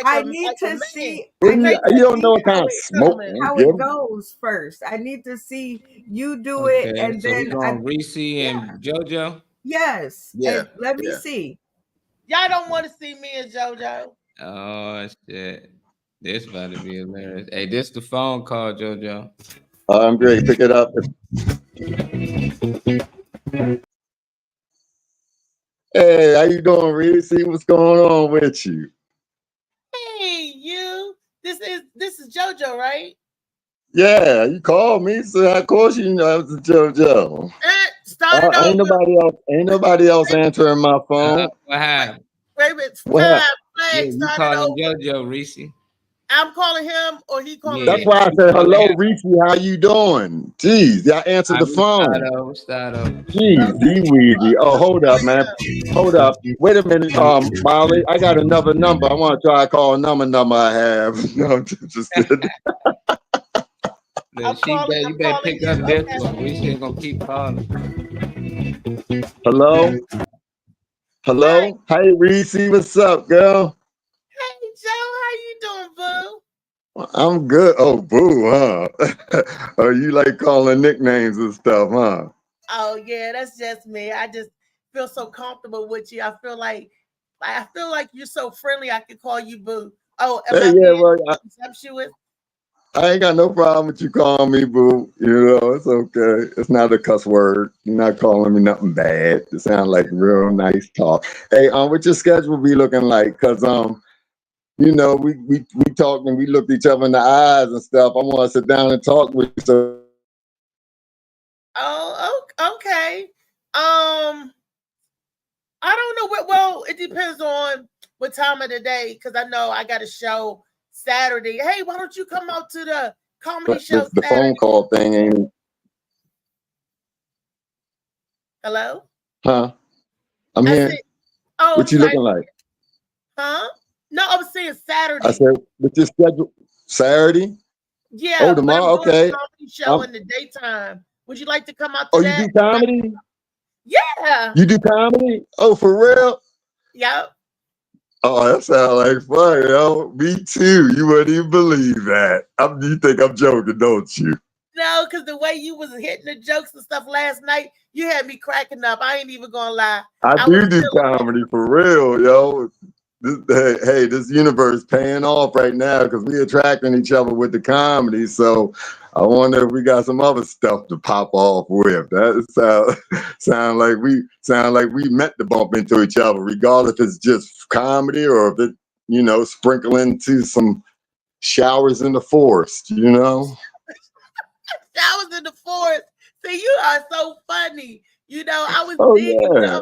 I need to see. You don't know what kind of smoke I'm how giving. it goes first. I need to see you do it, Okay, and so we then going Reese and JoJo. yes, Yeah, and let me yeah. see. Y'all don't want to see me and JoJo. Oh shit, this about to be hilarious. Hey, this the phone call, JoJo. I'm great. Pick it up. Hey, how you doing, Reese? What's going on with you? Hey, you. This is JoJo, right? Yeah, you called me, so of course you know it was JoJo. Started over. Ain't nobody else answering my phone. What happened? Wait a minute. What happened? Yeah, you Started calling over. JoJo, Reese? I'm calling him or he calling That's me. why I said hello, Reese. How you doing? Jeez, y'all answered the phone. Start over. Jeez, Weezy. Oh, hold up, man. Hold up. Wait a minute, Molly. I got another number. I want to try to call another number I have. No, I'm just kidding. You better pick up this one. Reese ain't gonna keep calling. Hello? Hello? Hey, Reese. What's up, girl? Hey, Joe. How you doing, boo? I'm good. Oh, boo, huh? Oh, you like calling nicknames and stuff, huh? Oh yeah, that's just me. I just feel so comfortable with you. I feel like you're so friendly. I could call you boo. Oh, am I being presumptuous? I ain't got no problem with you calling me boo. You know, it's okay. It's not a cuss word. You're not calling me nothing bad. It sounds like real nice talk. Hey, what your schedule be looking like? Cause you know, we talked and we looked each other in the eyes and stuff. I want to sit down and talk with you. So Oh, okay. I don't know what. Well, it depends on what time of the day because I know I got a show Saturday. Hey, why don't you come out to the comedy show? the phone call thing ain't. Hello? Huh? I'm here. What you looking like? Huh? No, I was saying Saturday. I said, with your schedule Saturday? Yeah. Oh, tomorrow. Okay. Comedy show in the daytime. Would you like to come out to that? You do comedy? Yeah. You do comedy? Oh, for real? Yep. Oh, that sounds like fun, yo. Me too. You wouldn't even believe that. You think I'm joking, don't you? No, because the way you was hitting the jokes and stuff last night, you had me cracking up. I ain't even gonna lie. I do comedy for real, yo. This universe paying off right now because we attracting each other with the comedy. So I wonder if we got some other stuff to pop off with. That sound like we meant to bump into each other, regardless if it's just comedy or if it, you know, sprinkle into some showers in the forest, you know. Showers in the forest. See, you are so funny. You know, I was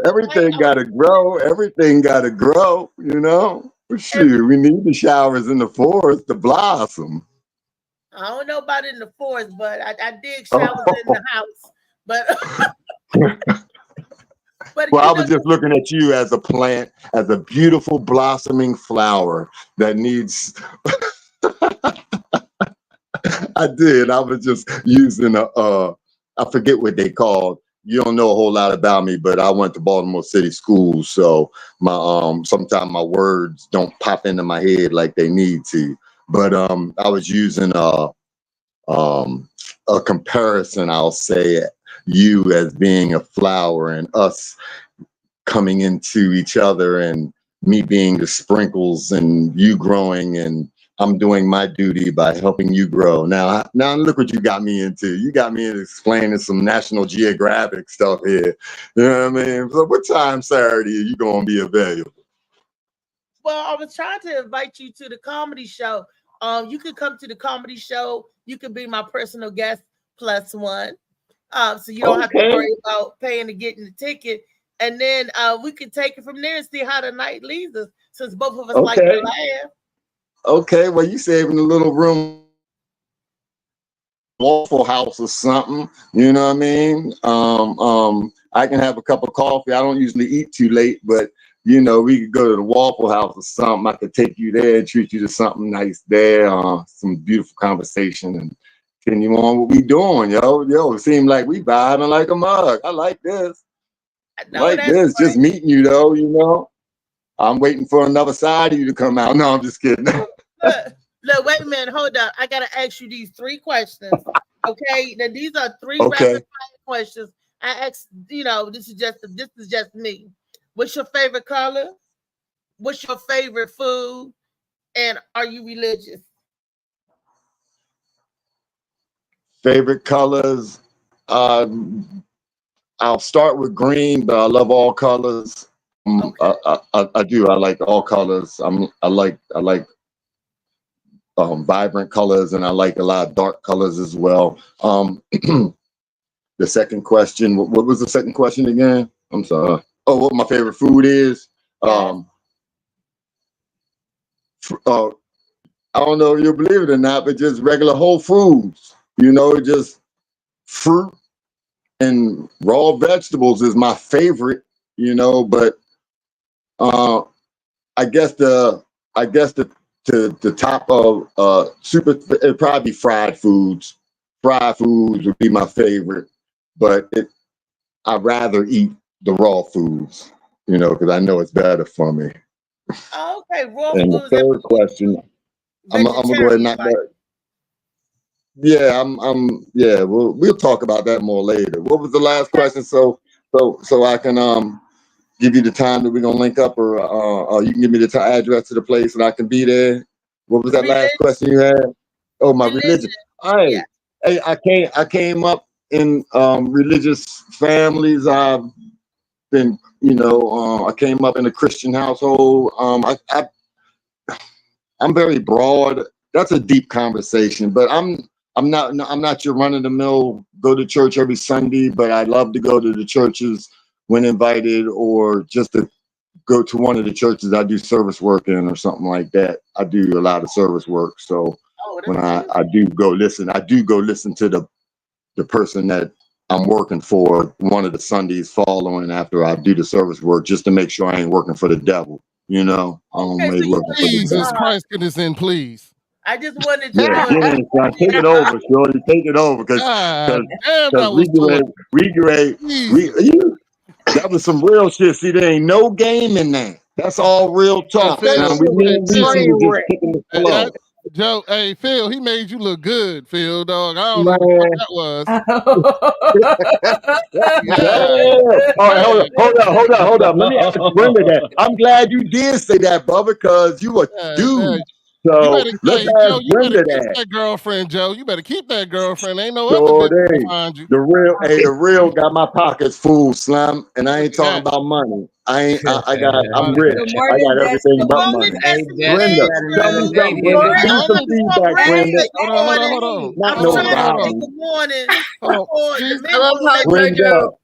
everything gotta grow. Everything gotta grow, you know. Shoot, we need the showers in the forest to blossom. I don't know about in the forest, but I dig showers in the house. But well, I was just looking at you as a plant, as a beautiful blossoming flower that needs. I did. I was just using I forget what they called. You don't know a whole lot about me, but I went to Baltimore City schools, so my sometimes my words don't pop into my head like they need to. But I was using a comparison. I'll say you as being a flower and us coming into each other, and me being the sprinkles and you growing, and I'm doing my duty by helping you grow. Now look what you got me into. You got me into explaining some National Geographic stuff here. You know what I mean? So what time Saturday are you going to be available? Well, I was trying to invite you to the comedy show, You could come to the comedy show. You could be my personal guest +1. So you don't have to worry about paying to get in the ticket. And then we could take it from there and see how the night leaves us, since both of us like to laugh. Okay, well, you saving a little room, Waffle House or something, you know what I mean? I can have a cup of coffee. I don't usually eat too late, but you know, we could go to the Waffle House or something. I could take you there and treat you to something nice there, some beautiful conversation, and continue on what we doing, yo. It seems like we vibing like a mug. I like this. Just meeting you though, you know. I'm waiting for another side of you to come out. No, I'm just kidding. Look, wait a minute, hold up. I gotta ask you these 3 questions. Okay, now these are 3 rapid fire questions. I asked, you know, this is just me. What's your favorite color? What's your favorite food? And are you religious? Favorite colors? I'll start with green, but I love all colors. I do. I like all colors. I like vibrant colors, and I like a lot of dark colors as well. The second question, what was the second question again? I'm sorry. Oh, what my favorite food is? I don't know if you'll believe it or not, but just regular whole foods. You know, just fruit and raw vegetables is my favorite. You know, but I guess the top of it'd probably be fried foods. Fried foods would be my favorite, but I'd rather eat the raw foods, you know, because I know it's better for me. Okay, raw and foods. The third question, I'm gonna go ahead and knock that. Yeah, yeah, we'll talk about that more later. What was the last question? So I can give you the time that we're gonna link up, or you can give me the address to the place and I can be there. What was that last question you had? Oh, my religion. All right. Hey, I came up in religious families. I've been, you know, I came up in a Christian household. I'm very broad. That's a deep conversation, but I'm not your run of the mill go to church every Sunday, but I love to go to the churches when invited, or just to go to one of the churches I do service work in or something like that. I do a lot of service work. So when I do go listen to the person that I'm working for one of the Sundays following after I do the service work, just to make sure I ain't working for the devil, you know. Jesus Christ, get us in, please. I just wanted to take it over, Shorty. Take it over, because that was some real shit. See, there ain't no game in that. That's all real talk. Joe, hey, Phil, he made you look good, Phil, dog. I don't know what that was. Hold up. Let me ask Brenda that. I'm glad you did say that, Bubba, because you a dude. So let's ask Brenda that girlfriend, Joe. You better keep that girlfriend. Ain't no other bitch behind you. The real got my pockets full, Slim, and I ain't talking about money. I'm rich. I got everything but money. Brenda, tell me something, Brenda. Give me some feedback, Brenda. Hold on. Not no problem. Good morning. I love how JoJo.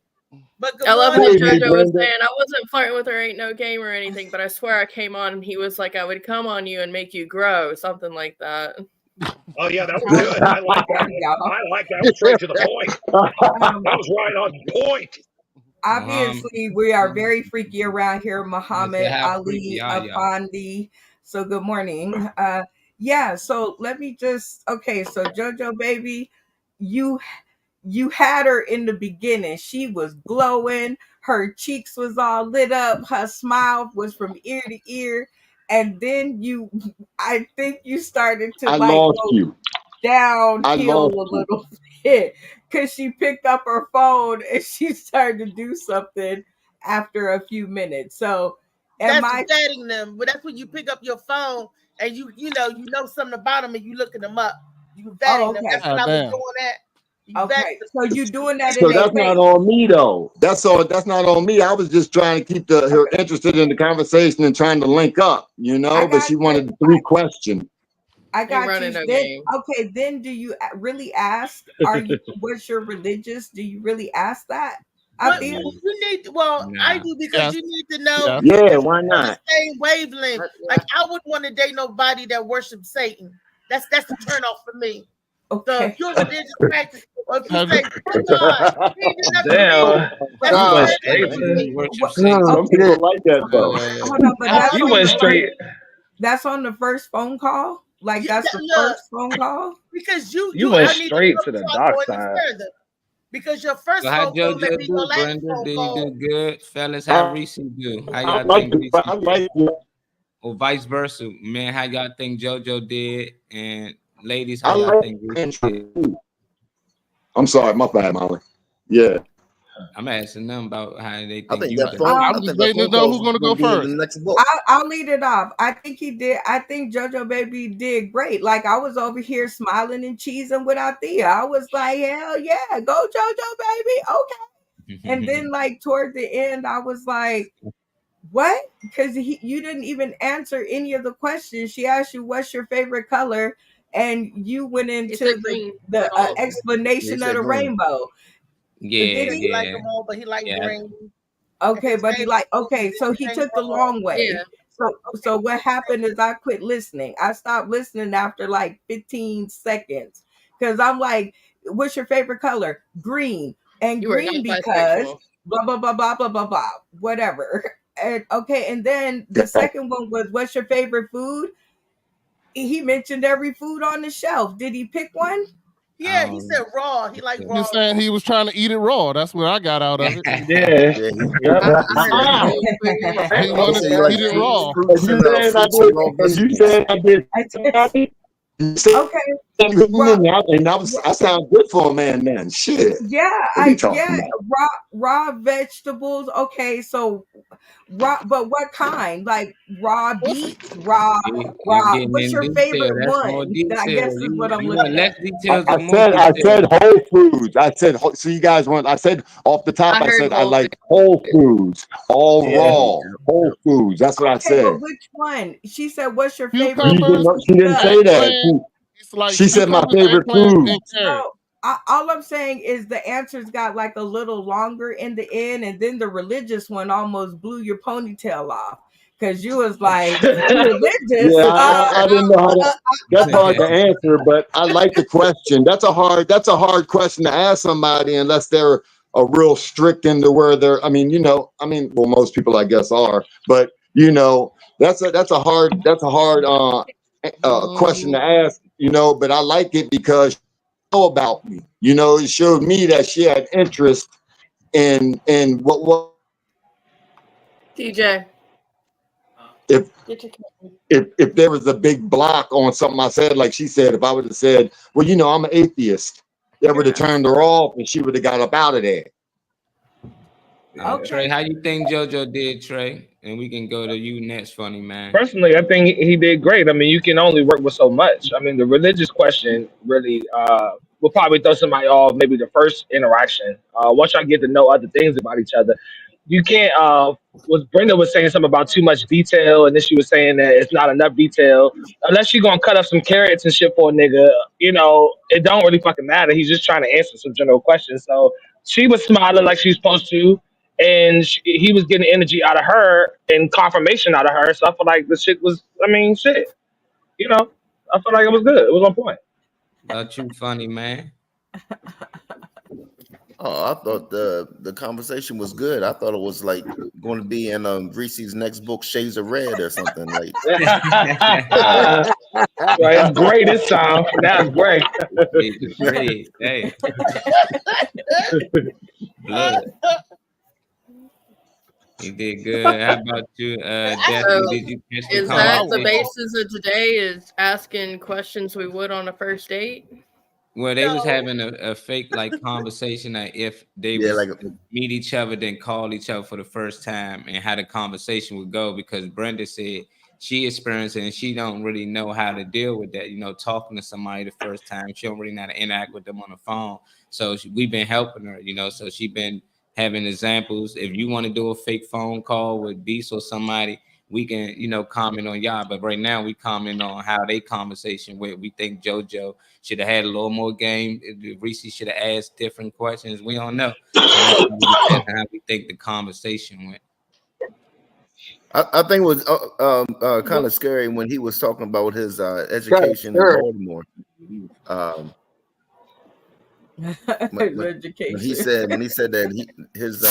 I love how JoJo was saying, I wasn't flirting with her, ain't no game or anything, but I swear I came on and he was like, I would come on you and make you grow, something like that. Oh, yeah, that was good. I like that. I like that. Was straight to the point. That was right on point. Obviously, we are very freaky around here, Muhammad Ali Afandi. So good morning. Yeah, so let me just, so JoJo baby, you had her in the beginning. She was glowing. Her cheeks was all lit up. Her smile was from ear to ear. And then I think you started to go downhill a little bit, because she picked up her phone and she started to do something after a few minutes. So that's vetting them. But that's when you pick up your phone and you know something about them and you looking them up. You vetting them. That's when I was doing that. Okay, so you doing that? So that's not on me though. That's not on me. I was just trying to keep her interested in the conversation and trying to link up, you know. But she wanted 3 questions. I Ain't got you. running no Then game. okay, then do you really ask? What's your religious? Do you really ask that? I But feel you need, well, I Nah. do because Yes. you need to know Yes. Yeah, if why you're on the not? same wavelength. Like I wouldn't want to date nobody that worships Satan. That's a turn off for me. So if okay. you're religious practice, or if you Have say, "Oh God, he did not Damn. that's You a went God, turn straight off You, for to. you me. worship What? Satan. some Okay, people like that Yeah, though. yeah, yeah. hold on, but That's that's You on went the straight. that's on the first phone call. Like Yeah, that's the look, first phone call. because You went I need to straight know to the before I dark go any side. further. Because your So first how phone call may JoJo be your do, last Brenda? phone Did he do call. good? Fellas, how Reese do? How y'all think Reese I did? like it. Or vice versa. Man, how y'all think JoJo did? And ladies, how I y'all like think Reese interest did? too. I'm sorry, my bad, Molly. Yeah. I'm asking them about how they I think think you that did. phone. I'm I just think that waiting to phone know call who's is gonna go going to be in the first. next book. I'll lead it off. I think he did. I think JoJo Baby did great. Like I was over here smiling and cheesing with Althea. I was like, hell yeah, go JoJo Baby. Okay. And then like toward the end, I was like, what? Because you didn't even answer any of the questions. She asked you, what's your favorite color? And you went He into said green. the for all of them. Yeah, explanation he of said the green. rainbow. Yeah, Did Yeah, he? he liked yeah, them all, but he liked yeah. green. Okay, His but he favorite like food okay, is so he anything took the raw. long way. Yeah. So what happened is I quit listening. I stopped listening after like 15 seconds because I'm like, what's your favorite color? Green. And You were green not because bisexual. blah blah blah blah blah blah blah whatever. And okay, and then the second one was what's your favorite food? He mentioned every food on the shelf. Did he pick one? Yeah, he said raw. He liked He raw. was saying he was trying to eat it raw. That's what I got out of it. Yeah. Yeah, Yep. I heard Ah, both foods. He he wanted said to he likes eat it raw. fruits and raw you vegetables. said I did. You said Okay. and I sound good for a man then. Shit. Yeah, What are you talking about? raw vegetables. Okay, so raw, but what kind? Like raw beets, raw. You getting What's in your detail. favorite That's more one? I detail. guess is what I'm You want looking less at. details or more I details? said Whole Foods. I said so you guys want. I said off the top. I I heard said I both. like Whole Foods, all Yeah. raw, Whole Foods. That's what I Okay, but said. which one? She said, "What's your favorite You didn't Cucumbers, know, food?" she didn't say that. eggplant. It's like She said my cucumbers, favorite eggplants, food. and carrots. So all I'm saying is the answers got like a little longer in the end, and then the religious one almost blew your ponytail off because you was like religious. Yeah, I didn't know how to. That's hard to answer, but I like the question. That's a hard question to ask somebody unless they're a real strict into where they're. Well, most people I guess are, but that's a hard question to ask. But I like it because she know about me. It showed me that she had interest in what TJ. if Get your kitten. if there was a big block on something I said, like she said, if I would have said, well, I'm an atheist, that would have turned her off and she would have got up out of there. Yeah. Okay. Trey, how you think JoJo did, Trey? And we can go to you next, funny man. Personally, I think he did great. I mean, you can only work with so much. I mean, the religious question really will probably throw somebody off maybe the first interaction. Once y'all get to know other things about each other, you can't. Brenda was saying something about too much detail, and then she was saying that it's not enough detail. Unless you're gonna cut up some carrots and shit for a nigga, it don't really fucking matter. He's just trying to answer some general questions. So she was smiling like she's supposed to, and he was getting energy out of her and confirmation out of her. So I feel like the shit was, shit. I feel like it was good. It was on point. About you, funny man. Oh, I thought the conversation was good. I thought it was like going to be in Reese's next book, Shades of Red or something like. Right, it's great this time. Now it's great. Great. Hey. Blood. He did good. How about you, Deathly? So, Did you catch the is that the conversation? basis of today? Is asking questions we would on a first date? Well, they was having a fake conversation that if they Yeah, was like to meet each other, then call each other for the first time, and how the conversation would go, because Brenda said she experienced it and she don't really know how to deal with that. Talking to somebody the first time, she don't really know how to interact with them on the phone. So we've been helping her, so she been having examples. If you want to do a fake phone call with Beast or somebody, we can, you know, comment on y'all. But right now we comment on how they conversation went. We think JoJo should have had a little more game. Reese should have asked different questions. We don't know. So that's how we think the conversation went. I think it was kind of scary when he was talking about his education in Baltimore. Education. When he said that his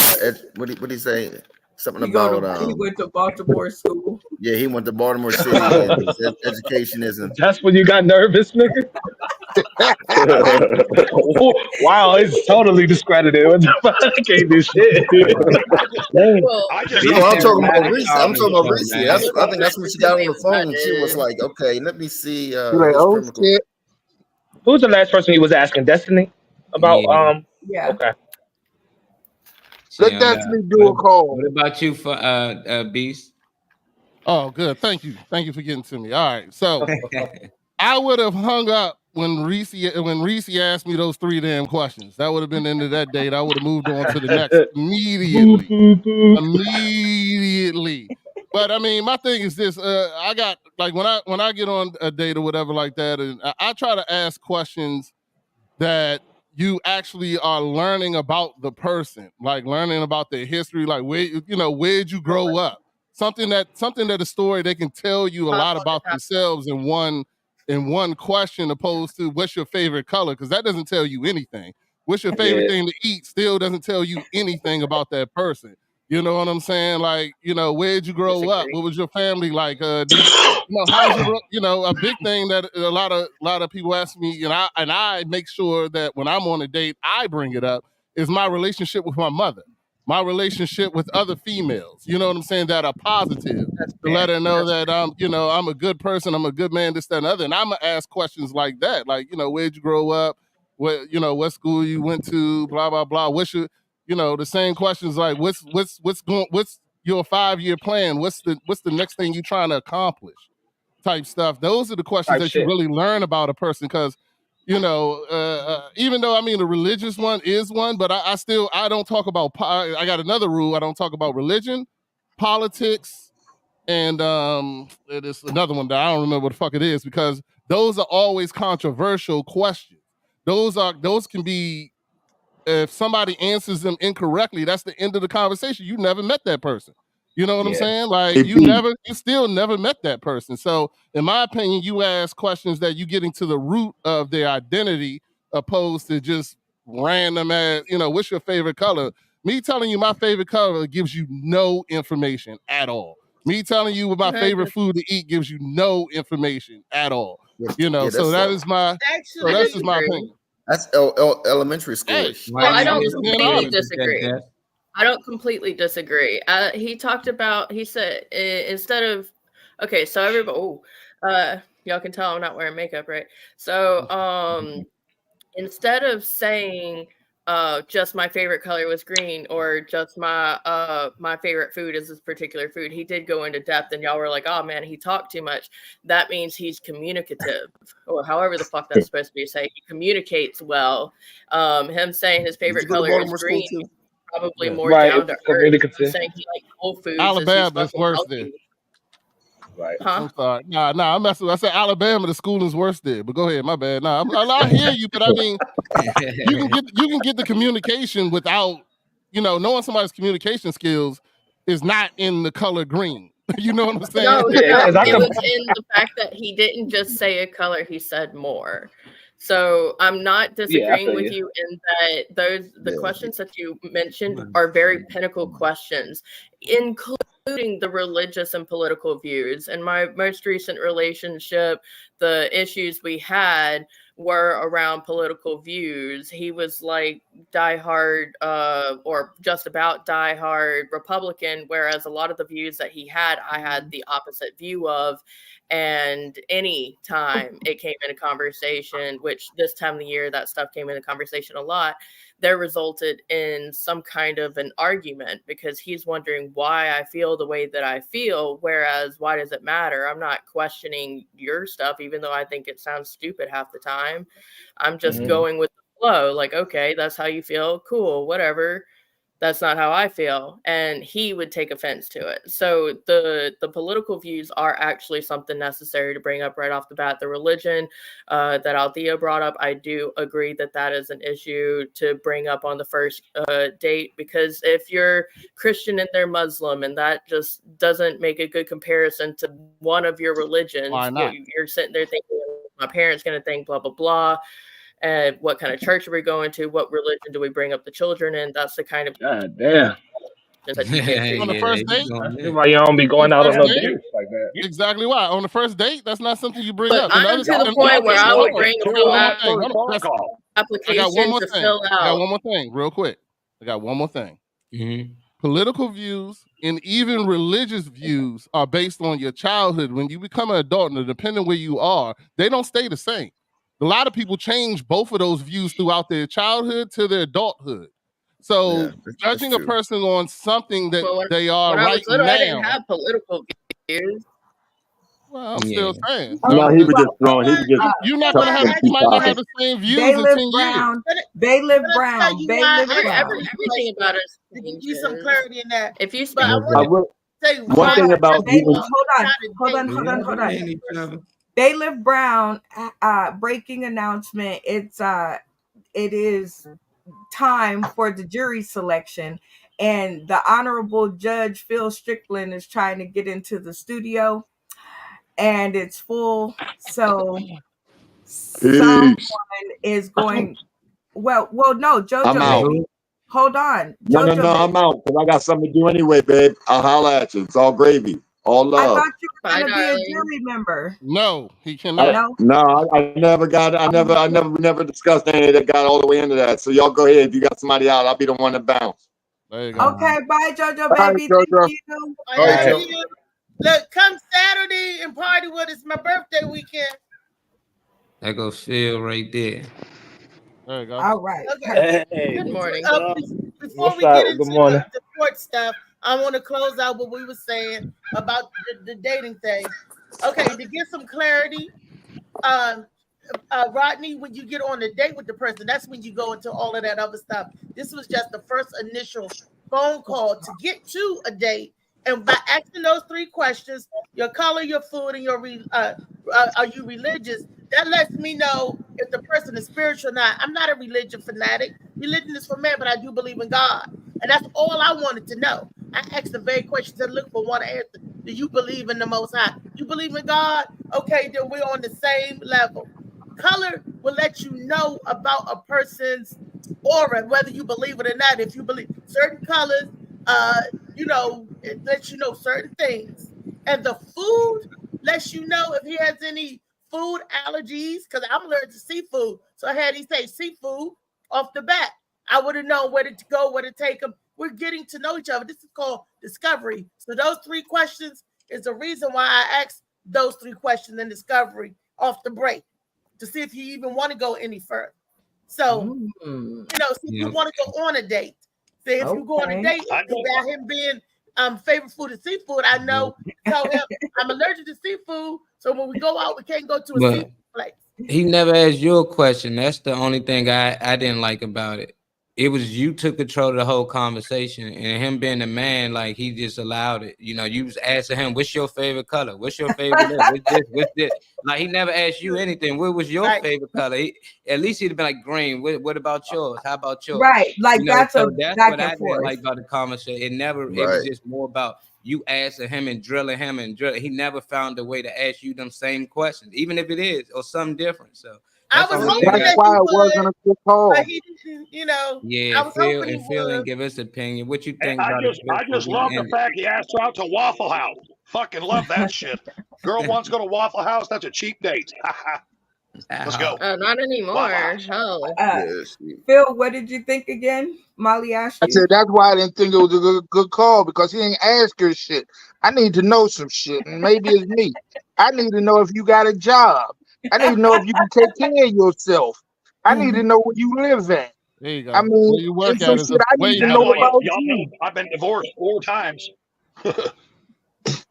what did he say? Something He about he went to Baltimore school. Yeah, he went to Baltimore City. And his education isn't. That's when you got nervous, nigga. Wow, it's totally discredited. What the fuck? I can't do shit. I'm talking about Reese. I'm talking about Reese. I think that's when she got on the phone. She was like, "Okay, let me see." Shit. Who's the last person he was asking? Destiny about Yeah. Okay. Let Destiny do a call. What about you, for Beast? Oh, good. Thank you for getting to me. All right, so I would have hung up when Reese asked me those 3 damn questions. That would have been the end of that date. I would have moved on to the next immediately. But I mean, my thing is this: I got like when I get on a date or whatever like that, and I try to ask questions that you actually are learning about the person, like learning about their history, like where'd you grow up? Something that a story they can tell you a lot about themselves in one question, opposed to what's your favorite color, because that doesn't tell you anything. What's your favorite thing to eat still doesn't tell you anything about that person. You know what I'm saying? Like, where'd you grow up? What was your family like? How's your, a big thing that a lot of people ask me, and I make sure that when I'm on a date, I bring it up, is my relationship with my mother, my relationship with other females. You know what I'm saying? That are positive, to let her know that I'm a good person, I'm a good man, this, that, and other. And I'm gonna ask questions like that, like, where'd you grow up? What school you went to? Blah blah blah. What's your the same questions like what's your 5-year plan? What's the next thing you're trying to accomplish? Type stuff. Those are the questions that you really learn about a person, because even though the religious one is one, but I don't talk about. I got another rule: I don't talk about religion, politics, and it is another one that I don't remember what the fuck it is, because those are always controversial questions. Those can be. If somebody answers them incorrectly, that's the end of the conversation. You never met that person. You know what I'm saying? Like you still never met that person. So in my opinion, you ask questions that you getting to the root of their identity, opposed to just random as, what's your favorite color? Me telling you my favorite color gives you no information at all. Me telling you what my favorite food to eat gives you no information at all. So that's just my opinion. That's elementary school. Well, I don't completely disagree. I don't completely disagree. He said instead of, okay, so everybody, y'all can tell I'm not wearing makeup, right? So instead of saying just my favorite color was green, or just my favorite food is this particular food, he did go into depth, and y'all were like, oh man, he talked too much. That means he's communicative, or however the fuck that's supposed to be said. He communicates well. Him saying his favorite color is green, probably more down to earth. Saying he likes Whole Foods. Alabama is worse than. Right. Huh? I'm sorry. Nah, I'm messing. I said Alabama, the school is worse there. But go ahead, my bad. Nah, I hear you, but I mean, you can get the communication without, knowing somebody's communication skills is not in the color green. You know what I'm saying? No, it was in the fact that he didn't just say a color; he said more. So I'm not disagreeing with you in that the questions that you mentioned are very pinnacle questions, including the religious and political views. In my most recent relationship, the issues we had were around political views. He was like diehard or just about diehard Republican, whereas a lot of the views that he had, I had the opposite view of. And any time it came into conversation, which this time of the year, that stuff came into conversation a lot, there resulted in some kind of an argument, because he's wondering why I feel the way that I feel, whereas why does it matter? I'm not questioning your stuff, even though I think it sounds stupid half the time. I'm just going with the flow. Like, okay, that's how you feel. Cool, whatever. That's not how I feel. And he would take offense to it. So the political views are actually something necessary to bring up right off the bat. The religion that Althea brought up, I do agree that that is an issue to bring up on the first date, because if you're Christian and they're Muslim, and that just doesn't make a good comparison to one of your religions, Why not? you're sitting there thinking, my parents going to think blah, blah, blah. And what kind of church are we going to? What religion do we bring up the children in? That's the kind of God damn. that you get On the first date? That's why you don't be going out on no First date? dates like that. Exactly why. On the first date, that's not something you bring But up. And I'm other- to the and- point where I would hold on, bring hold a on, app- hold on, hold on. I got one application more to thing. fill I got out. one more thing, real quick. I got one more thing. Mm-hmm. Political views and even religious views are based on your childhood. When you become an adult, and depending where you are, they don't stay the same. A lot of people change both of those views throughout their childhood to their adulthood. So judging a true. person on something that But when, they are when I right was little, I didn't now, have political views. well, I'm still saying. No, he was just throwing. He was just You're not gonna have. chucking You might not people have out. the same views in 10 years. Bailiff But I'll Brown. tell you why Bailiff I Brown. Everything about it to give you some clarity in that. If you But I I want will. to say One why thing about Bailiff, even hold on. Bailiff Brown, breaking announcement. It is time for the jury selection, and the Honorable Judge Phil Strickland is trying to get into the studio, and it's full. So someone is going. Well, no, JoJo. I'm out. Baby. Hold on, No, JoJo. no, I'm out because I got something to do anyway, babe. I'll holler at you. It's all gravy, all I love. thought you were going to be a jury member. No, he cannot. I never got. I never discussed any of that. Got all the way into that. So y'all go ahead. If you got somebody out, I'll be the one to bounce. There you go. Okay, bye, JoJo, Bye, baby. JoJo. Thank you. All right, look, come Saturday and party with us. My birthday weekend. That goes Phil right there. There you go. All right. Okay. Hey, Good morning. Before What's we up? get Good into morning. the court stuff, I want to close out what we were saying about the dating thing. Okay, to get some clarity, Rodney, when you get on a date with the person, that's when you go into all of that other stuff. This was just the first initial phone call to get to a date. And by asking those 3 questions, your color, your food, and your are you religious? That lets me know if the person is spiritual or not. I'm not a religion fanatic. Religion is for man, but I do believe in God. And that's all I wanted to know. I asked the vague questions and look for one answer. Do you believe in the Most High? You believe in God? Okay, then we're on the same level. Color will let you know about a person's aura, whether you believe it or not. If you believe certain colors, it lets you know certain things. And the food lets you know if he has any food allergies, because I'm allergic to seafood. So I had he say seafood off the bat. I would have known where to go, where to take him. We're getting to know each other. This is called discovery. So those 3 questions is the reason why I asked those 3 questions in discovery off the break, to see if you even want to go any further. So, see if you want to go on a date. Say if you go on a date, about him being favorite food is seafood, I know, tell him I'm allergic to seafood. So when we go out, we can't go to a seafood place. He never asked you a question. That's the only thing I didn't like about it. It was you took control of the whole conversation, and him being a man, like he just allowed it. You know, you was asking him, "What's your favorite color? What's your favorite? What's this? Like he never asked you anything. What was your favorite color? At least he'd have been like green. What about yours? How about yours? Right, like that's that's what I didn't like about the conversation. It never. It was just more about you asking him and drilling him and drilling. He never found a way to ask you them same questions, even if it is or something different. So. I was hoping That's why it wasn't a good call. But he didn't, Yeah, I was Phil hoping and Phil didn't give us opinion. What you think I about just love the fact he asked her out to Waffle House. Fucking love that shit. Girl wants to go to Waffle House. That's a cheap date. Let's go. Not anymore. Hell. Phil, what did you think again? Molly asked you. I said that's why I didn't think it was a good call, because he ain't ask her shit. I need to know some shit, and maybe it's me. I need to know if you got a job. I need to know if you can take care of yourself. I need to know where you live at. There you go. I mean, where you work some at is shit I need to know about y'all you. know I've been divorced 4 times. Okay.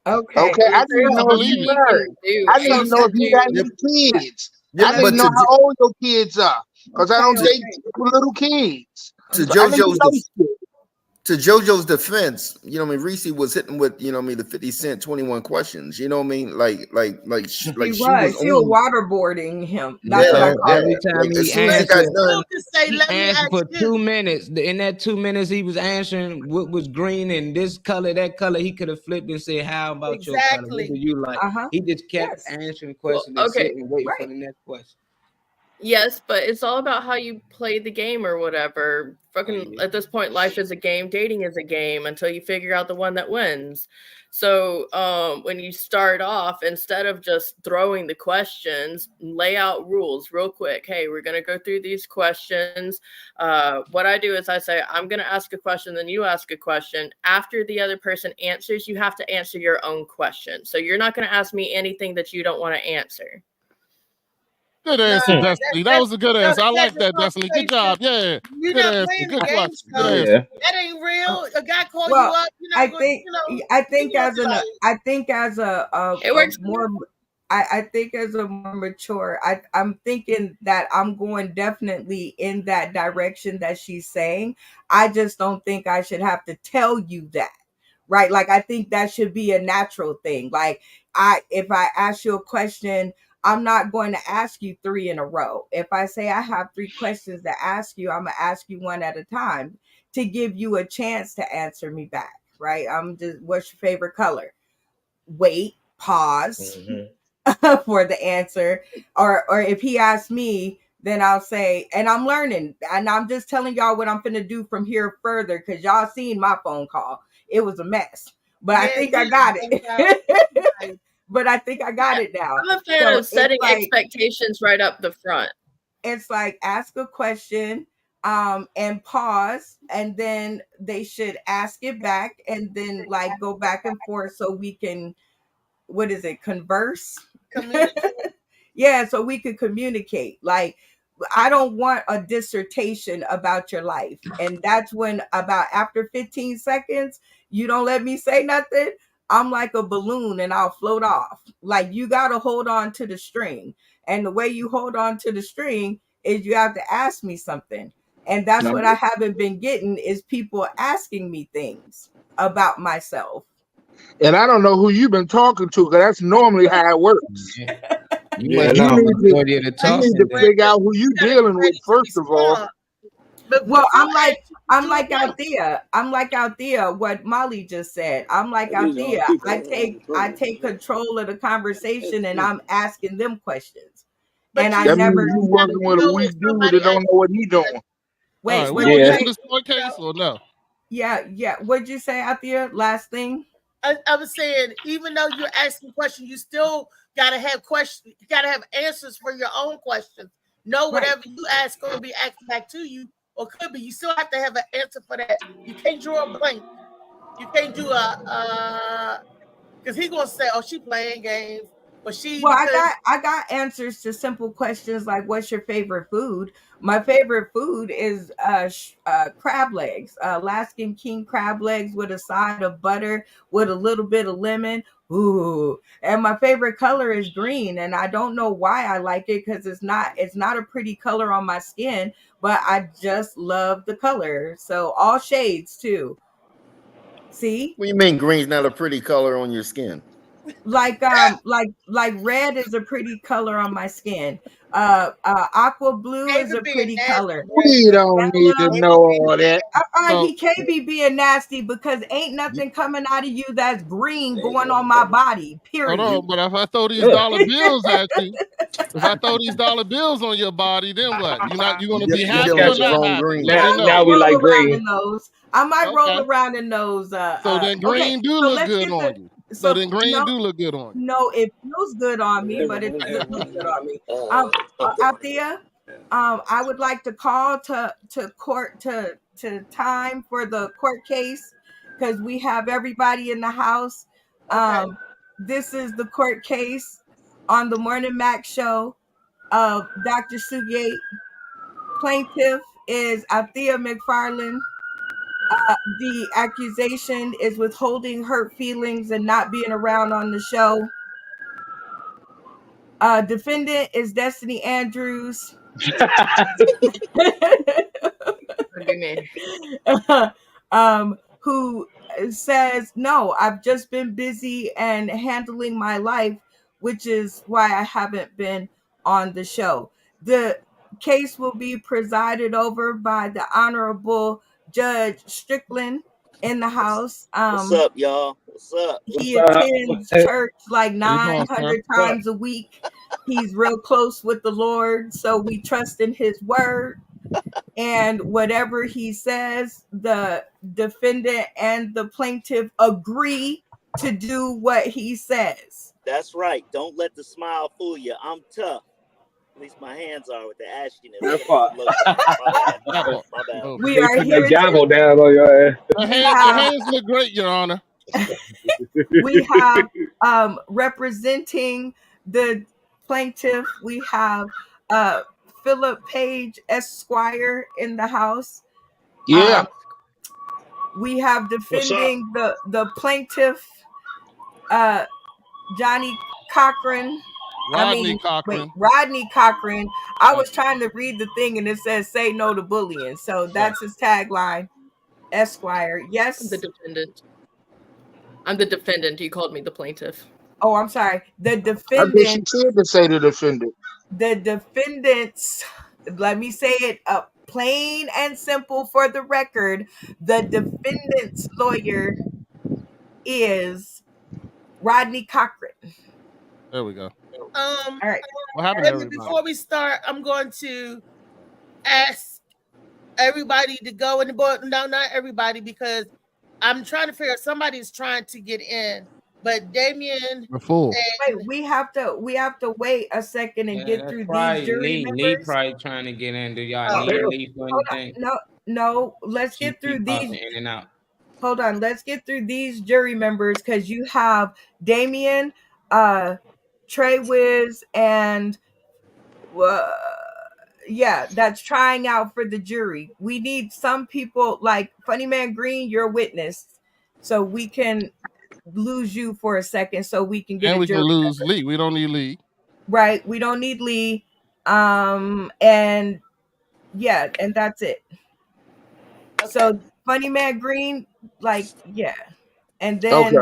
Okay, I need to know if you married. I need to know if you got any kids. I need to know how old your kids are, because I don't date little kids. To So I need to know JoJo's to JoJo's defense, you know what I mean, Reese was hitting with, you know what I mean, the 50 Cent 21 questions. You know what I mean? Like she was waterboarding him. That's Yeah, what I like, call Every it. time like, as he soon as he got answered, done, he answered for 2 minutes. In that 2 minutes, he was answering what was green and this color, that color. He could have flipped and said, "How about your color? What do you like?" He just kept answering questions and okay. sitting and waiting for the next question. Yes, but it's all about how you play the game or whatever. Fucking at this point, life is a game, dating is a game until you figure out the one that wins. So when you start off, instead of just throwing the questions, lay out rules real quick. Hey, we're gonna go through these questions. What I do is I say, I'm gonna ask a question, then you ask a question. After the other person answers, you have to answer your own question. So you're not gonna ask me anything that you don't want to answer. Good answer, Destiny. That was a good answer. I like that, Destiny. Good job. Yeah. You're Good not answer. playing Good the game, question. Good so answer. that ain't real. A guy call Well, you up, you know. I think as It works. more I think as a more mature, I'm thinking that I'm going definitely in that direction that she's saying. I just don't think I should have to tell you that. Right? Like I think that should be a natural thing. Like if I ask you a question, I'm not going to ask you 3 in a row. If I say I have 3 questions to ask you, I'm going to ask you one at a time to give you a chance to answer me back, right? What's your favorite color? Wait, pause for the answer. Or if he asks me, then I'll say, and I'm learning, and I'm just telling y'all what I'm finna do from here further, because y'all seen my phone call. It was a mess, but I think I got it. But I think I got it now. I'm a fan of setting expectations right up the front. It's like ask a question and pause, and then they should ask it back, and then like go back and forth so we can, converse? Yeah, so we could communicate. Like, I don't want a dissertation about your life. And that's when about after 15 seconds, you don't let me say nothing. I'm like a balloon and I'll float off. Like, you got to hold on to the string. And the way you hold on to the string is you have to ask me something. And that's what I haven't been getting, is people asking me things about myself. And I don't know who you've been talking to, because that's normally how it works. You need to figure out who you dealing with first of all. Well, I'm like Althea. I'm like Althea, what Molly just said. I'm like Althea. I take control of the conversation and I'm asking them questions. And I never you working with a weak dude that don't know what he's doing. Wait, right, we gonna do this court case or no? Yeah. What'd you say, Althea? Last thing? I was saying, even though you're asking questions, you still gotta have questions. You gotta have answers for your own questions. No, whatever you ask gonna be asked back to you, or could be. You still have to have an answer for that. You can't draw a blank. You can't do because he's gonna say, "Oh, she playing games." But I got answers to simple questions like, "What's your favorite food?" My favorite food is crab legs, Alaskan king crab legs with a side of butter with a little bit of lemon. Ooh, and my favorite color is green, and I don't know why I like it, because it's not a pretty color on my skin, but I just love the color. So all shades too. See? What do you mean green's not a pretty color on your skin? Like red is a pretty color on my skin. Aqua blue is a pretty color. We don't need to know all that. He can't be being nasty, because ain't nothing coming out of you that's green going on my body. Period. Hold on, but if I throw these dollar bills at you, if I throw these dollar bills on your body, then what? You gonna be happy or not happy? Now we like green. I might roll around in those. So then green do look good on you. So then green do look good on you. No, it feels good on me, but it doesn't look good on me. Althea, I would like to call to court to time for the court case, because we have everybody in the house. This is the court case on the Morning Mac show of Dr. Sugate. Plaintiff is Althea McFarland. The accusation is withholding hurt feelings and not being around on the show. Defendant is Destiny Andrews. who says, no, I've just been busy and handling my life, which is why I haven't been on the show. The case will be presided over by the Honorable Judge Strickland in the house. What's up, y'all? What's up? He attends church like How you doing, 900 sir? times a week. He's real close with the Lord, so we trust in his word. And whatever he says, the defendant and the plaintiff agree to do what he says. That's right. Don't let the smile fool you. I'm tough. At least my hands are with the ashiness. That part. My bad. We are Put here that gavel down on your ass. Your hands look great, Your Honor. We have representing the plaintiff, we have Philip Page Esquire in the house. Yeah. We have defending the plaintiff, Johnny Cochran. Rodney Cochran. Rodney Cochran. I was trying to read the thing and it says "Say no to bullying," so that's his tagline. Esquire. Yes. I'm the defendant. I'm the defendant. You called me the plaintiff. Oh, I'm sorry. The I guess defendant. you said to say the defendant. The defendants. Let me say it up plain and simple for the record. The defendant's lawyer is Rodney Cochran. There we go. All right. What happened to everybody? Before we start, I'm going to ask everybody to go in the board. No, not everybody, because I'm trying to figure out somebody's trying to get in, but Damien. We're full. Wait, we have to wait a second and get through these jury Lee members. probably trying to get in. Do y'all need Lee for anything? No. Let's get through these. In and out. Hold on. Let's get through these jury members because you have Damien, Trey Wiz, and that's trying out for the jury. We need some people like Funny Man Green, you're a witness, so we can lose you for a second so we can get And a we jury can lose member. Lee. We don't need Lee. Right, we don't need Lee. And that's it. So Funny Man Green, and then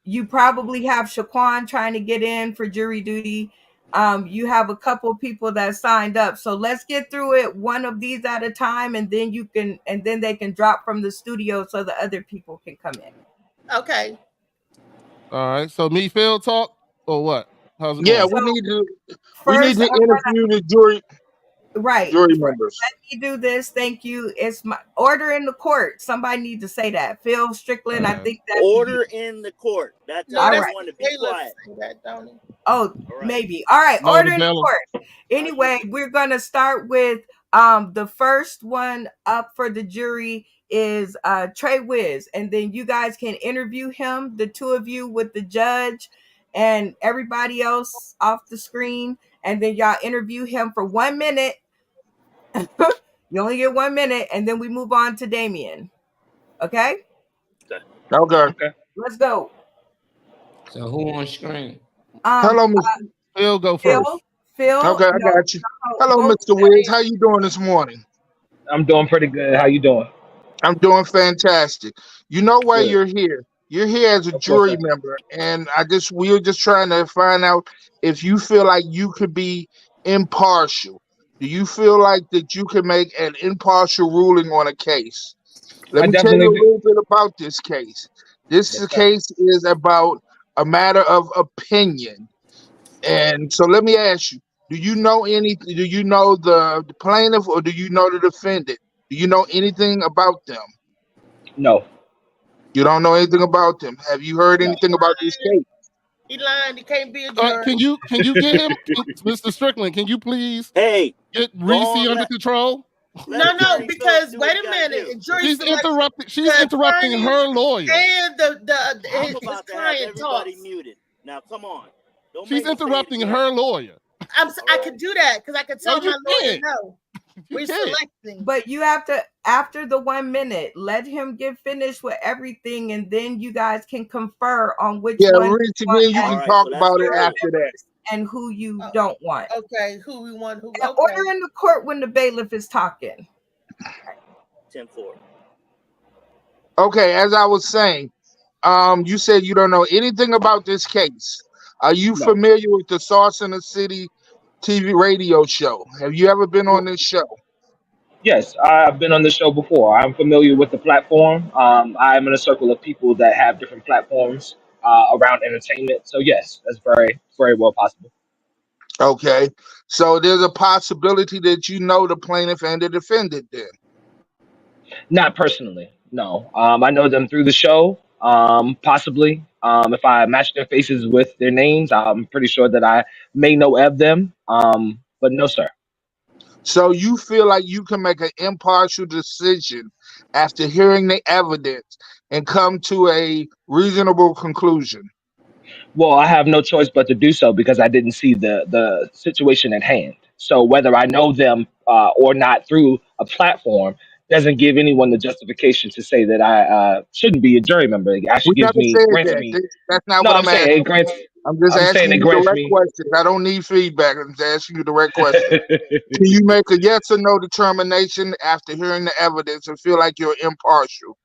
you probably have Shaquan trying to get in for jury duty. You have a couple people that signed up. So let's get through it one of these at a time, and then they can drop from the studio so the other people can come in. Okay. All right. So me, Phil, talk or what? How's it Yeah, going? we need to interview the jury. Right. Jury members. Let me do this. Thank you. It's my order in the court. Somebody need to say that. Phil Strickland, I think that's Order in the court. That's all right. everyone to be quiet. Oh, maybe. All right. No, Order in the Bella. court. Anyway, we're going to start with the first one up for the jury is Trey Wiz. And then you guys can interview him, the two of you with the judge and everybody else off the screen. And then y'all interview him for 1 minute. You only get 1 minute. And then we move on to Damien. Okay? Okay. Let's go. So who on screen? Hello, Mr. Phil, go first. Phil. Okay, I got you. Hello, Mr. Wiz. How you doing this morning? I'm doing pretty good. How you doing? I'm doing fantastic. You know why Good. you're here. You're here as a jury member, and we were just trying to find out if you feel like you could be impartial. Do you feel like that you can make an impartial ruling on a case? Let me tell you a little bit about this case. This case is about a matter of opinion. And so let me ask you, do you know the plaintiff or do you know the defendant? Do you know anything about them? No. You don't know anything about them. Have you heard anything about this case? He lying. He can't be a juror. Can you get him, Mr. Strickland? Can you please get Reese under control? No, because wait a minute. She's interrupting her lawyer. And I'm his about to have client everybody talks. muted. Now, come on. Don't She's make me say it interrupting again. her lawyer. I could do that because I could tell No, you my lawyer can't. no. We're selecting. But you have to, after the 1 minute, let him get finished with everything, and then you guys can confer on which one Reese, then you can talk about it after that. and who you don't want. Okay, who we want? Who? And Okay. order in the court when the bailiff is talking. 10-4. Okay, as I was saying, you said you don't know anything about this case. Are you No. familiar with the Sauce in the City TV radio show? Have you ever been on this show? Yes, I've been on the show before. I'm familiar with the platform. I'm in a circle of people that have different platforms around entertainment. So yes, that's very, very well possible. Okay, so there's a possibility that you know the plaintiff and the defendant then. Not personally, no. I know them through the show. Possibly. If I match their faces with their names, I'm pretty sure that I may know of them. But no, sir. So you feel like you can make an impartial decision after hearing the evidence and come to a reasonable conclusion. Well, I have no choice but to do so because I didn't see the situation at hand. So whether I know them or not through a platform doesn't give anyone the justification to say that I shouldn't be a jury member. It actually We never grants said me. that. That's not No, what I'm I'm saying asking. it grants. I'm just I'm saying asking it you grants direct me. questions. I don't need feedback. I'm just asking you direct questions. Can you make a yes or no determination after hearing the evidence and feel like you're impartial?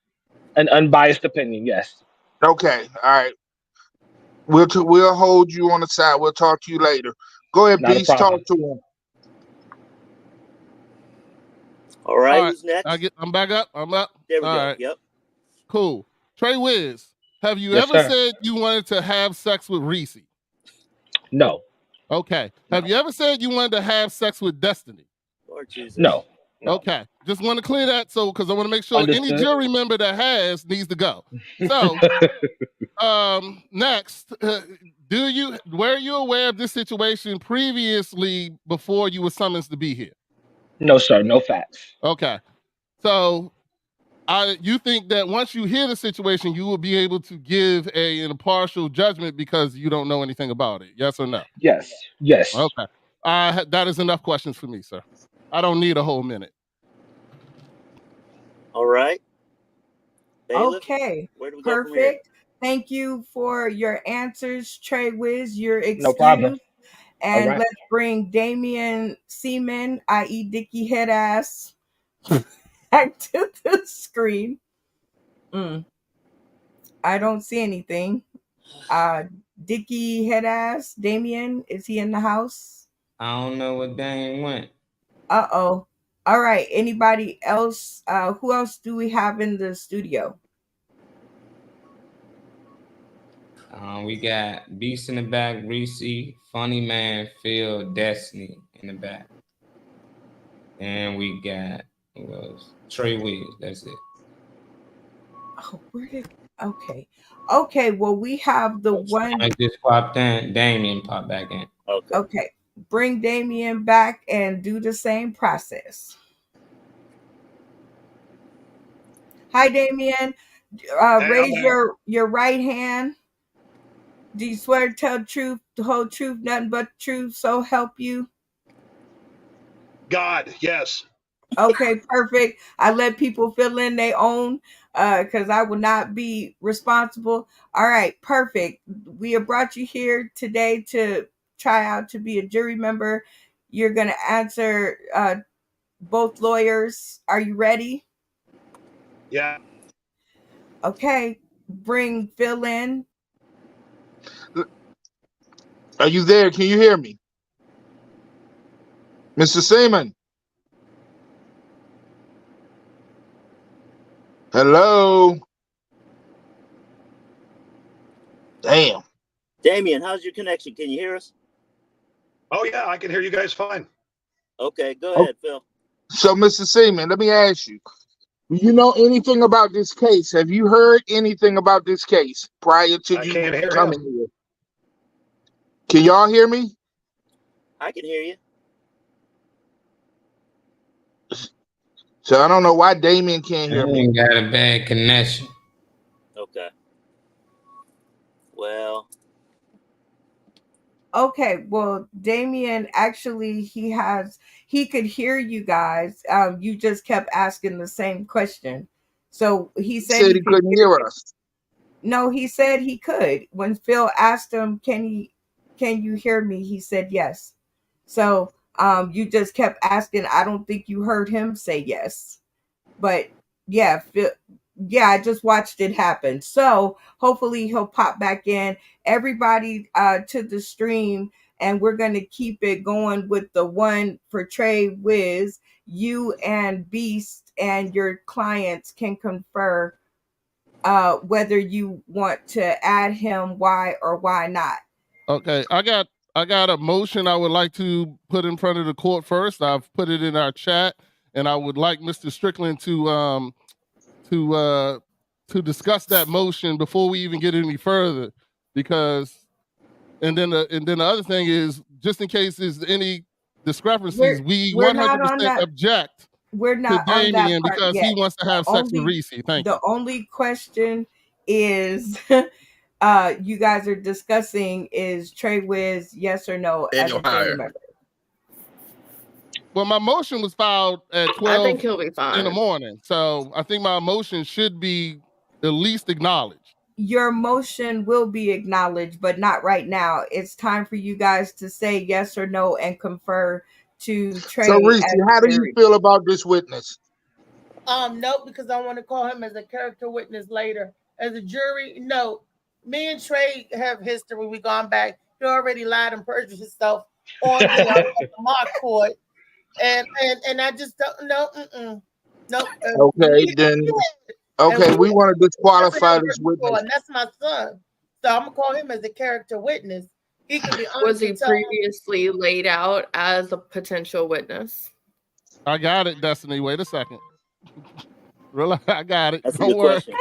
An unbiased opinion, yes. Okay, all right. We'll hold you on the side. We'll talk to you later. Go ahead, Not a Beast. Talk problem. to him. All right, All right, who's next? I'm back up. I'm up. There we All go. right, Yep. cool. Trey Wiz, have you Yes, ever sir. said you wanted to have sex with Reese? No, Okay. Have you ever said you wanted to have sex with Destiny? Lord Jesus. no. Okay. Just want to clear that because I want to make sure any Understood. jury member that has needs to go. So, next, were you aware of this situation previously before you were summoned to be here? No, sir. No facts. Okay. So, you think that once you hear the situation, you will be able to give an impartial judgment because you don't know anything about it? Yes or no? Yes. Yes. Okay. That is enough questions for me, sir. I don't need a whole minute. All right. Bailiff, Okay, where do we go from here? perfect. Thank you for your answers, Trey Wiz. You're No problem. excused. All And right. let's bring Damian Seaman, i.e. Dickie Headass, back to the screen. I don't see anything. Dickie Headass, Damian, is he in the house? I don't know what Dame went. Uh-oh. All right. Anybody else? Who else do we have in the studio? We got Beast in the back, Reese, Funny Man, Phil, Destiny in the back. And we got who else? Trey Wiz. That's it. Oh, where did? Okay. Okay. Well, we have the one. I just popped in. Damien popped back in. Okay. Bring Damien back and do the same process. Hi, Damien. Raise your right hand. Do you swear to tell the truth, the whole truth, nothing but the truth, so help you? God, yes. Okay, perfect. I let people fill in their own because I will not be responsible. All right, perfect. We have brought you here today to try out to be a jury member. You're going to answer both lawyers. Are you ready? Yeah. Okay, bring Phil in. Are you there? Can you hear me? Mr. Seaman? Hello? Damn. Damien, how's your connection? Can you hear us? Oh, yeah, I can hear you guys fine. Okay, go ahead, Phil. So, Mr. Seaman, let me ask you. Do you know anything about this case? Have you heard anything about this case prior to you coming here? Can y'all hear me? I can hear you. So I don't know why Damien can't hear me. Got a bad connection. Okay. Well. Okay, well, Damien actually he could hear you guys. You just kept asking the same question. So he said he couldn't hear us. No, he said he could. When Phil asked him, can you hear me? He said yes. So you just kept asking. I don't think you heard him say yes. But yeah, yeah, I just watched it happen. So hopefully he'll pop back in. Everybody to the stream, and we're gonna keep it going with the one for Trey Wiz. You and Beast and your clients can confer whether you want to add him, why or why not. Okay, I got a motion I would like to put in front of the court first. I've put it in our chat, and I would like Mr. Strickland to discuss that motion before we even get any further, because and then the other thing is, just in case there's any discrepancies, we We're not on 100% that. object We're to not on that Damien part because yet. he wants to have sex with Reese. Thank you. The only question is you guys are discussing is Trey Wiz yes or no as a family member. Well, my motion was filed at 12 I think he'll be fine in the morning, so I think my motion should be at least acknowledged. Your motion will be acknowledged, but not right now. It's time for you guys to say yes or no and confer to Trey. So, Reese, how do you feel about this witness? No, because I want to call him as a character witness later. As a jury, no. Me and Trey have history. We gone back. He already lied and perjured himself on the mock court, and I just don't know. No. Okay, then. Okay, we want to disqualify this witness. And that's my son, so I'm gonna call him as a character witness. He could be. Was he previously laid out as a potential witness? I got it, Destiny. Wait a second. Really, I got it. That's a Don't good worry. question.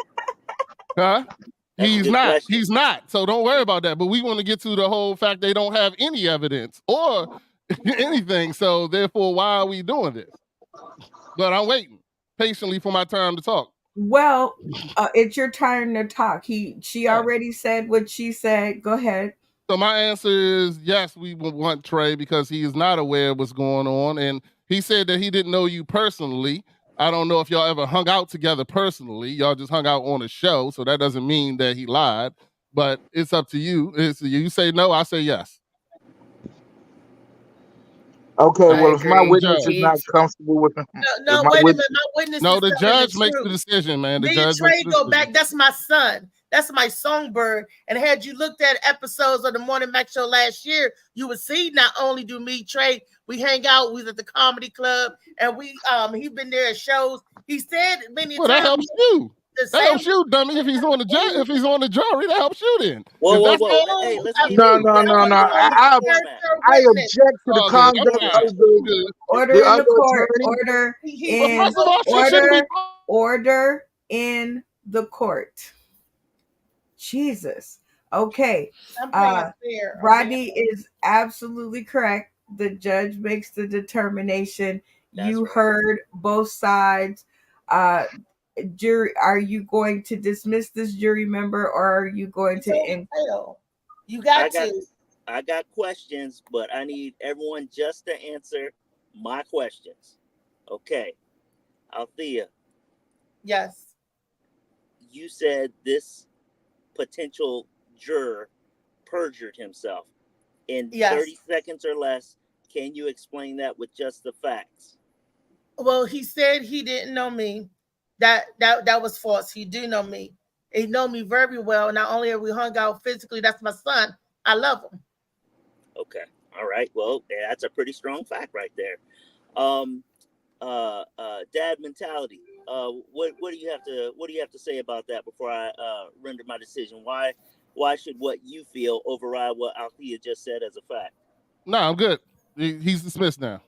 Huh? That's a He's good not. question. He's not. So don't worry about that. But we want to get to the whole fact they don't have any evidence or anything. So therefore, why are we doing this? But I'm waiting patiently for my turn to talk. Well, it's your turn to talk. She already said what she said. Go ahead. So my answer is yes, we would want Trey because he is not aware of what's going on. And he said that he didn't know you personally. I don't know if y'all ever hung out together personally. Y'all just hung out on a show. So that doesn't mean that he lied. But it's up to you. You say no, I say yes. Okay, well, if my witness is not comfortable with him, No, wait a minute. My witness. No, is the telling judge makes the truth. decision, man. The Me and judge Trey makes the go decision. back. That's my son. That's my songbird. And had you looked at episodes of the Morning Mac Show last year, you would see not only do me, Trey, we hang out. We was at the comedy club, and he been there at shows. He said many Well, times. that helps you. That helps you, dummy. If he's on the jury, that helps you then. Whoa. Hey, let's keep No. it. I object to the conduct of the Order the in other the court. attorney. Order in the court. Jesus. Okay. I'm playing fair. Rodney is absolutely correct. The judge makes the determination. You heard both sides. Jury, are you going to dismiss this jury member, or are you going to? You got to. I got questions, but I need everyone just to answer my questions. Okay, Althea. Yes. You said this potential juror perjured himself in 30 seconds or less. Can you explain that with just the facts? Well, he said he didn't know me. That was false. He do know me. He know me very well. Not only have we hung out physically, that's my son. I love him. Okay. All right. Well, that's a pretty strong fact right there. Dad mentality. What do you have to say about that before I render my decision? Why should what you feel override what Althea just said as a fact? No, I'm good. He's dismissed now.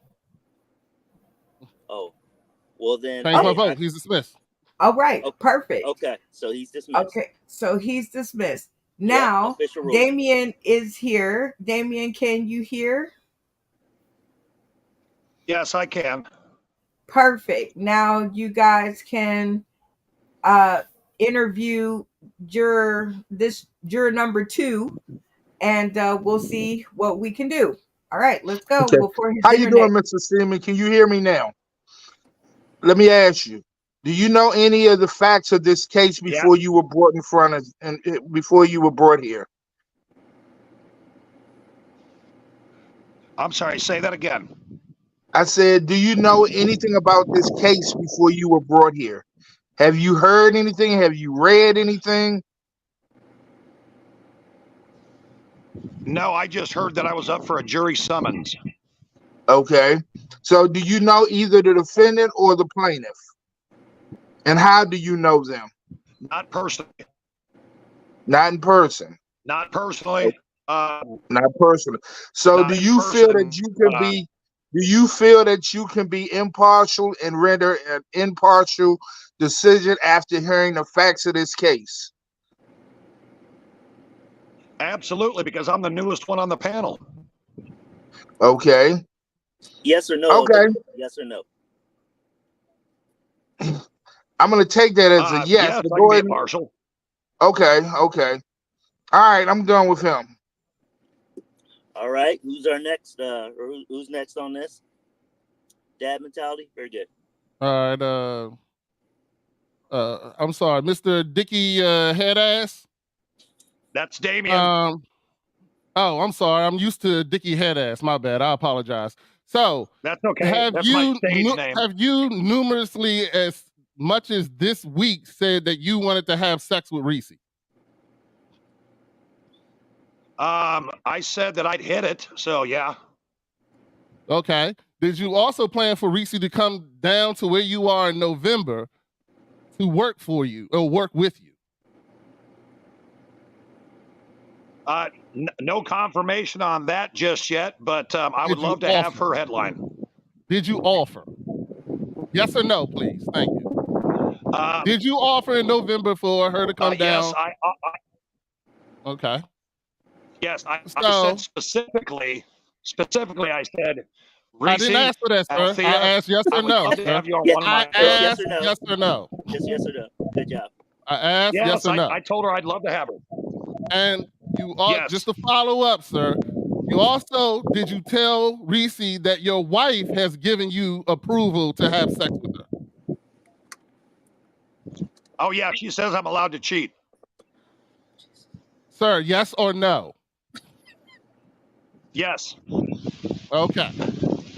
Oh, well then. Change my vote. He's dismissed. All right. Okay. Perfect. Okay. So he's dismissed. Okay. So he's dismissed. Now, Damien is here. Damien, can you hear? Yes, I can. Perfect. Now you guys can interview juror number 2, and we'll see what we can do. All right, let's go. Okay. How you doing, Mr. Seaman? Can you hear me now? Let me ask you. Do you know any of the facts of this case before you were brought in front of and before you were brought here? I'm sorry, say that again. I said, do you know anything about this case before you were brought here? Have you heard anything? Have you read anything? No, I just heard that I was up for a jury summons. Okay. So do you know either the defendant or the plaintiff? And how do you know them? Not personally. Not in person. Not personally. Not personally. So Not do in you feel person, that you can be? Do you feel that you can be impartial and render an impartial decision after hearing the facts of this case? Absolutely, because I'm the newest one on the panel. Okay. Yes or no? Okay. Yes or no? I'm going to take that as a yes. Yes, But I go can be ahead. impartial. Okay. Okay. All right. I'm done with him. All right. Who's our next? Or who's next on this? Dad mentality. Very good. All right. I'm sorry, Mr. Dicky Headass. That's Damien. Oh, I'm sorry. I'm used to Dicky Headass. My bad. I apologize. So that's okay. That's my stage name. Have you numerously, as much as this week, said that you wanted to have sex with Reese? I said that I'd hit it. So yeah. Okay. Did you also plan for Reese to come down to where you are in November to work for you or work with you? No confirmation on that just yet, but I would love to have her headline. Did you offer? Yes or no, please? Thank you. Did you offer in November for her to come down? Yes, Okay. Yes, I said specifically, I said, Reese, I didn't ask for that, sir. Althea, I asked yes or no. to have you on Yes, one of my yes or no? Yes or no. Yes or no? Good job. I asked yes or no. I told her I'd love to have her. And you are just to follow up, sir. You also, did you tell Reese that your wife has given you approval to have sex with her? Oh yeah, she says I'm allowed to cheat. Sir, yes or no? Yes. Okay.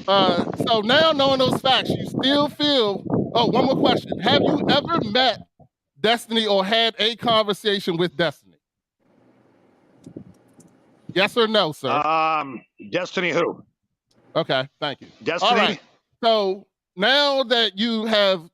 So now knowing those facts, you still feel, oh, one more question. Have you ever met Destiny or had a conversation with Destiny? Yes or no, sir? Destiny who? Okay, thank you. Destiny. All right. So now that you have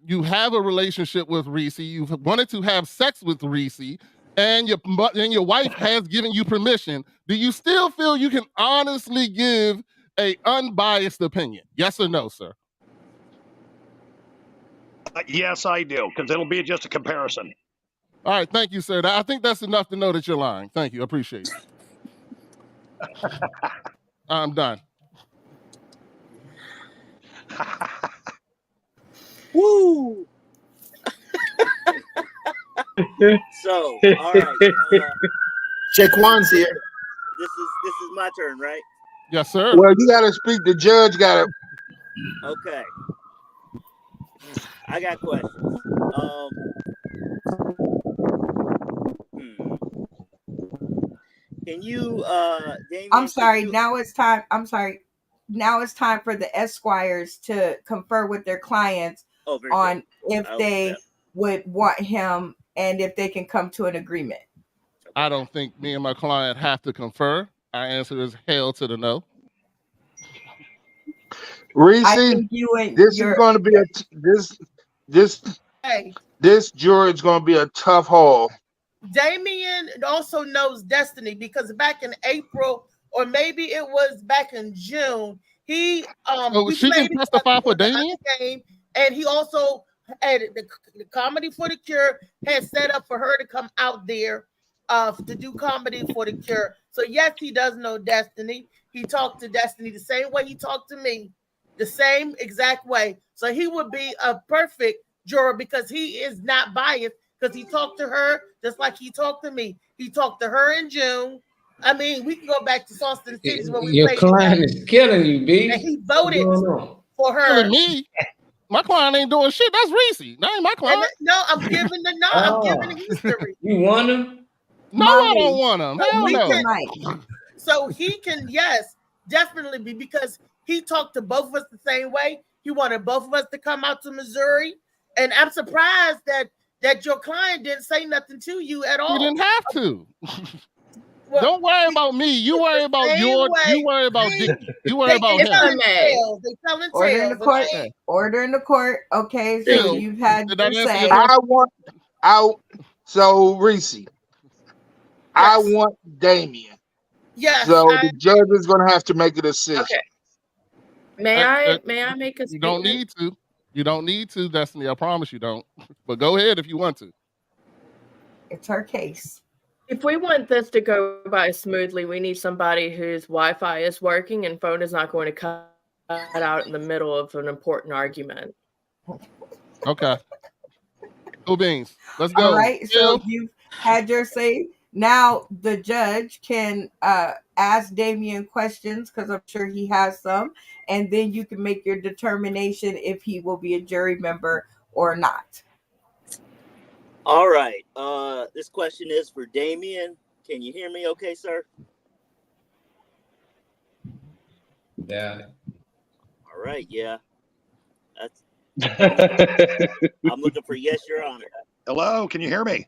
you have a relationship with Reese, you've wanted to have sex with Reese, and your wife has given you permission. Do you still feel you can honestly give a unbiased opinion? Yes or no, sir? Yes, I do, because it'll be just a comparison. All right, thank you, sir. I think that's enough to know that you're lying. Thank you. I appreciate it. I'm done. Woo! So, all right. Shaquan's here. This is my turn, right? Yes, sir. Well, you got to speak. The judge got to. Okay. I got questions. Can you, Damien, I'm sorry. Now it's time. I'm sorry. Now it's time for the Esquires to confer with their clients on if they would want him and if they can come to an agreement. I don't think me and my client have to confer. Our answer is hell to the no. Reese, this is going to be this jury is going to be a tough haul. Damien also knows Destiny because back in April, or maybe it was back in June, he she can testify for Damien, and he also had the Comedy for the Cure had set up for her to come out there to do Comedy for the Cure. So yes, he does know Destiny. He talked to Destiny the same way he talked to me, the same exact way. So he would be a perfect juror because he is not biased because he talked to her just like he talked to me. He talked to her in June. I mean, we can go back to Austin Cities when we your played client together. is killing you, B. And he voted for her. Killing me? My client ain't doing shit. That's Reese. That ain't my client. No, I'm giving the history. You want him? No, I don't want him. So he can, yes, definitely be because he talked to both of us the same way. He wanted both of us to come out to Missouri. And I'm surprised that your client didn't say nothing to you at all. You didn't have to. Well, don't worry about me. You worry about George. You worry about Dick. You worry about him. Order in the court. Order in the court. Okay, so you've had your say. So Reese, I want Damien. Yes. So the judge is going to have to make a decision. Okay. May I make a statement? You don't need to. You don't need to, Destiny. I promise you don't. But go ahead if you want to. It's her case. If we want this to go by smoothly, we need somebody whose Wi-Fi is working and phone is not going to cut out in the middle of an important argument. Okay. Cool beans. Let's go. All right. So you've had your say. Now the judge can ask Damien questions because I'm sure he has some, and then you can make your determination if he will be a jury member or not. All right. This question is for Damien. Can you hear me okay, sir? Yeah. All right, yeah. That's I'm looking for yes, Your Honor. Hello, can you hear me?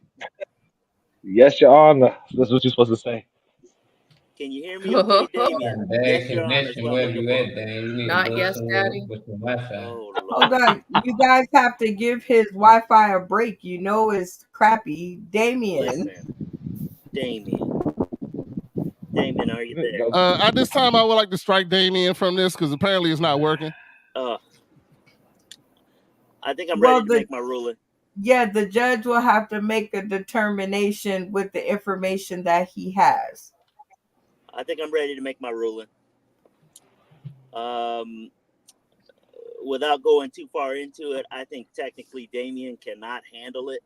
Yes, Your Honor. That's what you're supposed to say. Can you hear me okay, Damien? Yes, Your Honor. Not yes, Daddy. Hold on. You guys have to give his Wi-Fi a break. You know it's crappy. Damien. Damien, are you there? At this time, I would like to strike Damien from this because apparently it's not working. I think I'm ready to make my ruling. Yeah, the judge will have to make a determination with the information that he has. I think I'm ready to make my ruling. Without going too far into it, I think technically Damien cannot handle it.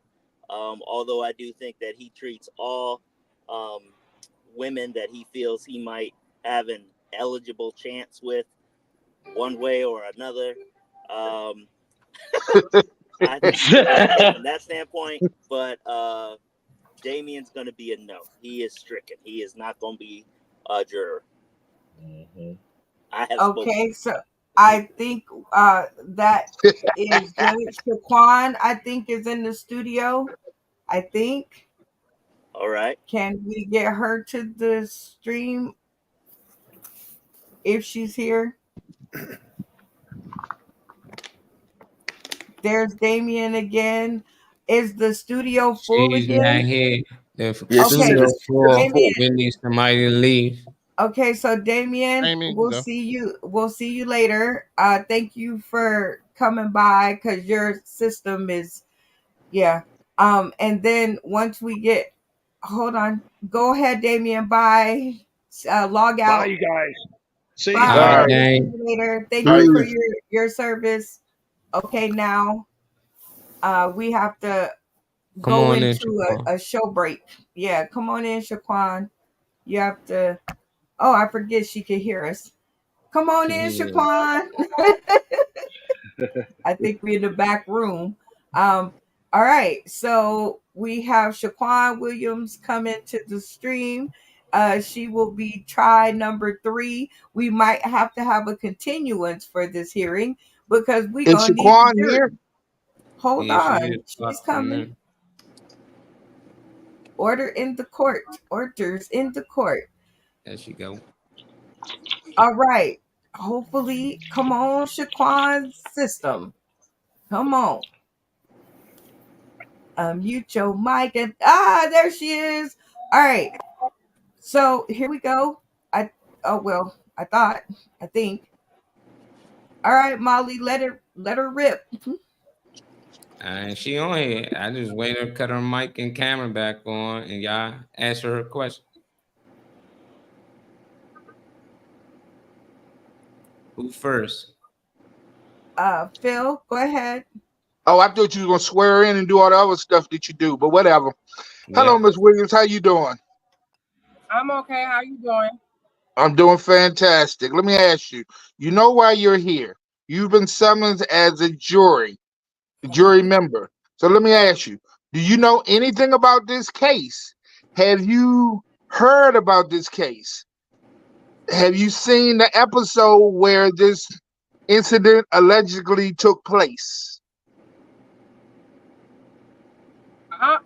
Although I do think that he treats all women that he feels he might have an eligible chance with one way or another. I think from that standpoint, but Damien's going to be a no. He is stricken. He is not going to be a juror. Okay, spoken. so I think that is Judge Shaquan, I think, is in the studio. I think. All right. Can we get her to the stream if she's here? There's Damien again. Is the studio full She's again? not here. The Yes, studio full. Damien. We need somebody to leave. Okay, so Damien, we'll go. see you. We'll see you later. Thank you for coming by because your system is, and then once we get, hold on, go ahead, Damien. Bye. Log out. Bye, you guys. See you. Bye. Bye. See you later. Thank you for your service. Okay, now we have to Come go on in, into Shaquan. a show break. Yeah, come on in, Shaquan. You have to. Oh, I forget she can hear us. Come on in, Shaquan. I think we're in the back room. All right, so we have Shaquan Williams coming to the stream. She will be tried number 3. We might have to have a continuance for this hearing because we Is gonna Shaquan need to here? Hold Yeah, she on, is. she's coming. Order in the court. Orders in the court. There she go. All right. Hopefully, come on, Shaquan's system. Come on. Mute your mic and there she is. All right. So here we go. I think. All right, Molly, let her rip. She on here. I just wait her cut her mic and camera back on, and y'all answer her question. Who first? Phil, go ahead. Oh, I thought you was gonna swear in and do all the other stuff that you do, but whatever. Hello, Miss Williams. How you doing? I'm okay. How you doing? I'm doing fantastic. Let me ask you. You know why you're here? You've been summoned as a jury member. So let me ask you. Do you know anything about this case? Have you heard about this case? Have you seen the episode where this incident allegedly took place? I,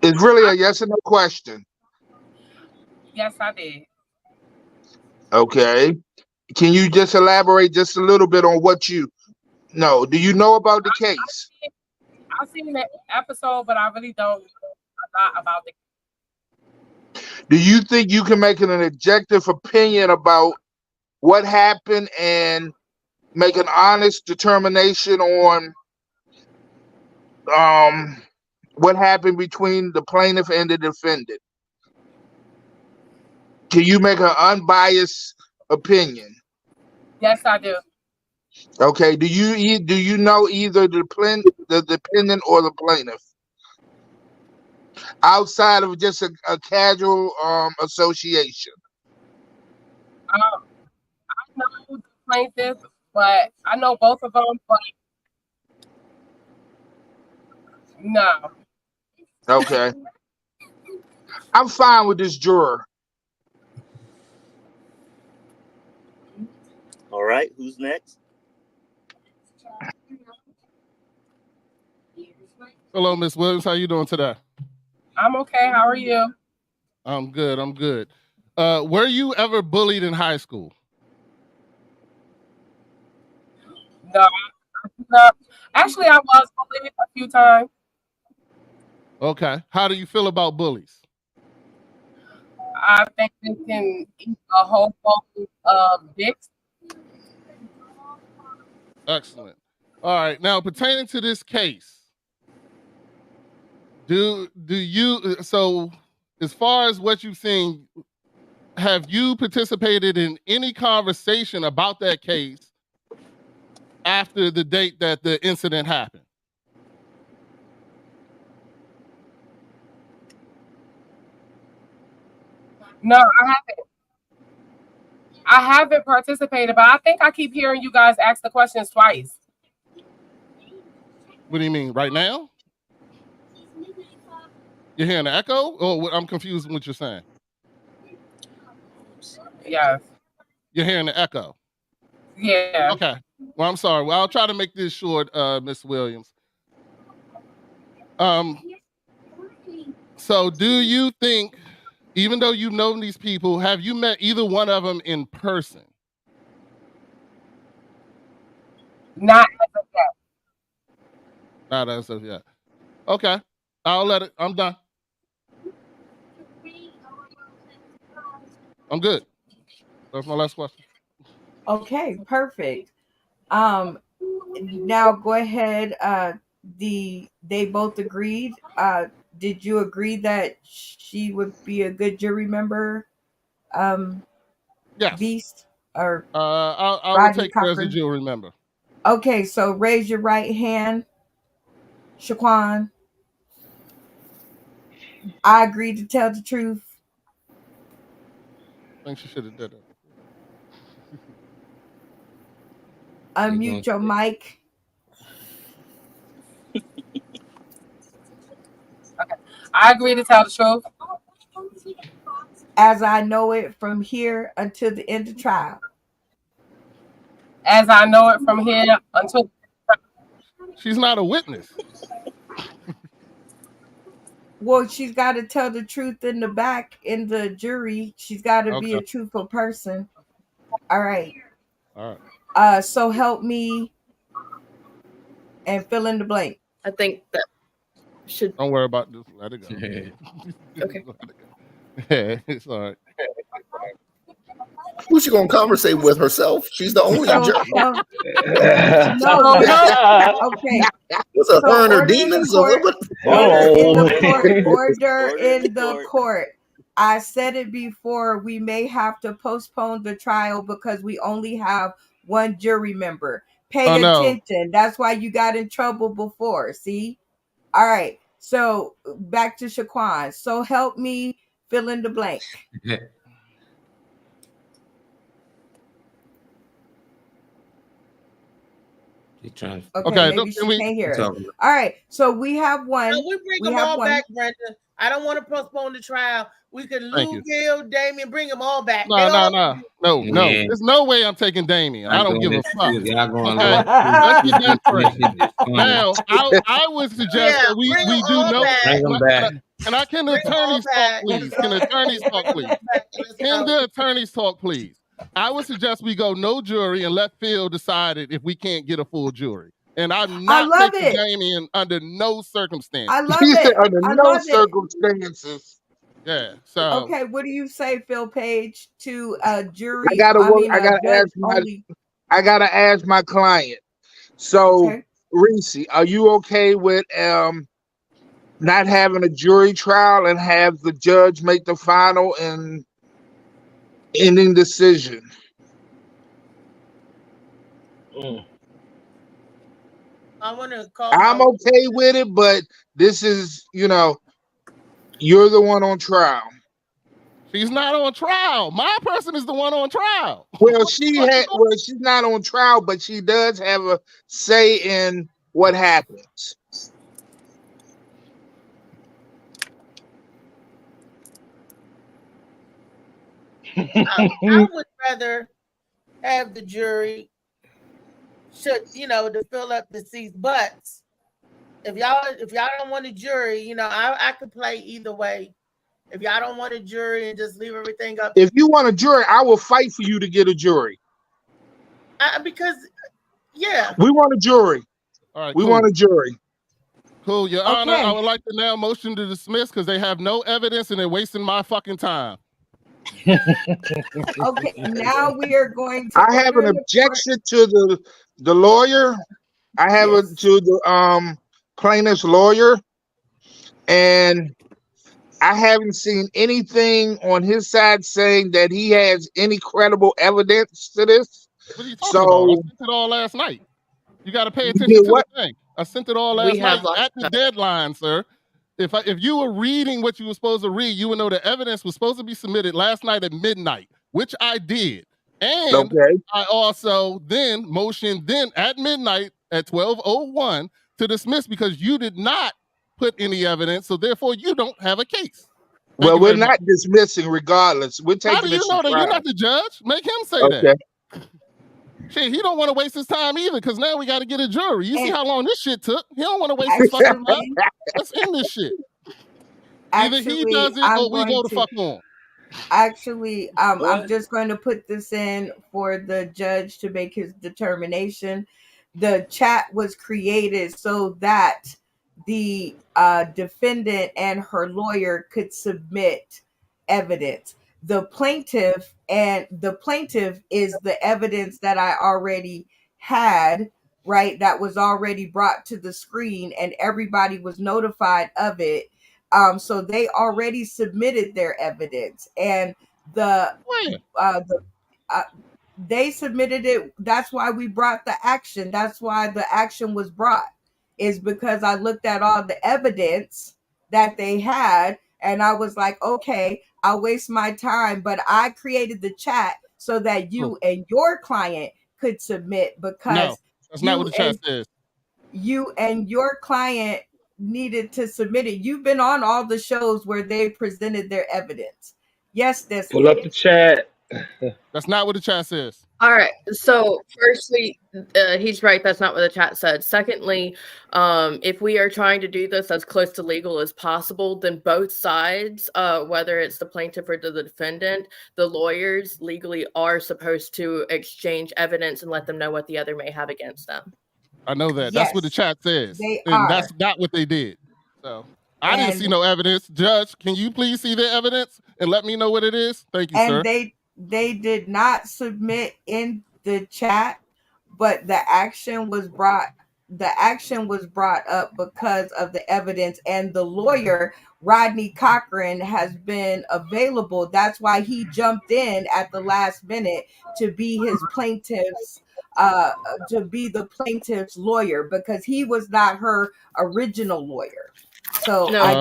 It's really a yes or no question. yes, I did. Okay. Can you just elaborate just a little bit on what you know? Do you know about the case? I've seen the episode, but I really don't know a lot about the. Do you think you can make an objective opinion about what happened and make an honest determination on what happened between the plaintiff and the defendant? Can you make an unbiased opinion? Yes, I do. Okay. Do you know either the defendant or the plaintiff outside of just a casual association? I know the plaintiff, but I know both of them, but no. Okay. I'm fine with this juror. All right, who's next? Hello, Miss Williams. How you doing today? I'm okay. How are you? I'm good. I'm good. Were you ever bullied in high school? No. No. Actually, I was bullied a few times. Okay. How do you feel about bullies? I think they can eat a whole bowl of dicks. Excellent. All right. Now, pertaining to this case, do you, so as far as what you've seen, have you participated in any conversation about that case after the date that the incident happened? No, I haven't. I haven't participated, but I think I keep hearing you guys ask the questions twice. What do you mean, right now? You're hearing the echo? Oh, I'm confused with what you're saying. Yeah. You're hearing the echo? Yeah. Okay. Well, I'm sorry. Well, I'll try to make this short, Miss Williams. So do you think, even though you've known these people, have you met either one of them in person? Not as of yet. Not as of yet. Okay. I'll let it. I'm done. I'm good. That's my last question. Okay, perfect. Now go ahead. They both agreed. Did you agree that she would be a good jury member? Yes. Beast or I will Rodney take her as a Cochran? jury member. Okay, so raise your right hand, Shaquan. I agree to tell the truth. I think she should have did it. Unmute your mic. Okay. I agree to tell the truth. As I know it from here until the end of trial. As I know it from here until. She's not a witness. Well, she's got to tell the truth in the back in the jury. She's got to be a truthful person. All right. All right. So help me and fill in the blank. I think that should. Don't worry about this. Let it go. Okay. It's all right. Who's she gonna conversate with herself? She's the only judge. No. Okay. What's up, her and her demons? Order in the court. I said it before. We may have to postpone the trial because we only have one jury member. Pay attention. That's why you got in trouble before. See? All right. So back to Shaquan. So help me fill in the blank. Okay, maybe she can't hear us. All right, so we have one. No, we bring them all back, Brenda. I don't want to postpone the trial. We could Lou, Gil, Damien, bring them all back. No. There's no way I'm taking Damien. I don't give a fuck. Let's get that straight. Now, I would suggest that we do know. Bring them back. And can the attorneys talk, please? Can the attorneys talk, please? Can the attorneys talk, please? I would suggest we go no jury and let Phil decide it if we can't get a full jury. And I'm not taking Damien under no circumstances. I love it. Under no circumstances. Yeah. So okay, what do you say, Phil Page, to a jury? I gotta ask my client. So, Reese, are you okay with not having a jury trial and have the judge make the final and ending decision? I'm okay with it, but this is, you're the one on trial. She's not on trial. My person is the one on trial. Well, she's not on trial, but she does have a say in what happens. I would rather have the jury to fill up the seats. But if y'all don't want a jury, I could play either way. If y'all don't want a jury and just leave everything up. If you want a jury, I will fight for you to get a jury. Because we want a jury. All right, we want a jury. Cool, Your Honor. I would like to now motion to dismiss because they have no evidence and they're wasting my fucking time. Okay, now we are going to. I have an objection to the lawyer. I have to the plaintiff's lawyer, and I haven't seen anything on his side saying that he has any credible evidence to this. What are you talking about? I sent it all last night. You got to pay attention to the thing. I sent it all last night at the deadline, sir. If you were reading what you were supposed to read, you would know the evidence was supposed to be submitted last night at midnight, which I did. And I also then motioned at midnight at 12:01 to dismiss because you did not put any evidence, so therefore you don't have a case. Well, we're not dismissing regardless. We're taking. How do you know that you're not the judge? Make him say that. Shit, he don't want to waste his time either because now we got to get a jury. You see how long this shit took? He don't want to waste his fucking time. Let's end this shit. Either he does it or we go the fuck on. Actually, I'm just going to put this in for the judge to make his determination. The chat was created so that the defendant and her lawyer could submit evidence. The plaintiff is the evidence that I already had, right? That was already brought to the screen and everybody was notified of it. So they already submitted their evidence and they submitted it. That's why we brought the action. That's why the action was brought, is because I looked at all the evidence that they had and I was like, okay, I'll waste my time, but I created the chat so that you and your client could submit because that's not what the chat says. You and your client needed to submit it. You've been on all the shows where they presented their evidence. Yes, this pull up the chat. That's not what the chat says. All right. So firstly, he's right. That's not what the chat said. Secondly, if we are trying to do this as close to legal as possible, then both sides, whether it's the plaintiff or the defendant, the lawyers legally are supposed to exchange evidence and let them know what the other may have against them. I know that. That's what the chat says. That's not what they did. So I didn't see no evidence. Judge, can you please see the evidence and let me know what it is? Thank you, sir. They did not submit in the chat, but the action was brought up because of the evidence, and the lawyer Rodney Cochran has been available. That's why he jumped in at the last minute to be his plaintiff's to be the plaintiff's lawyer, because he was not her original lawyer. So I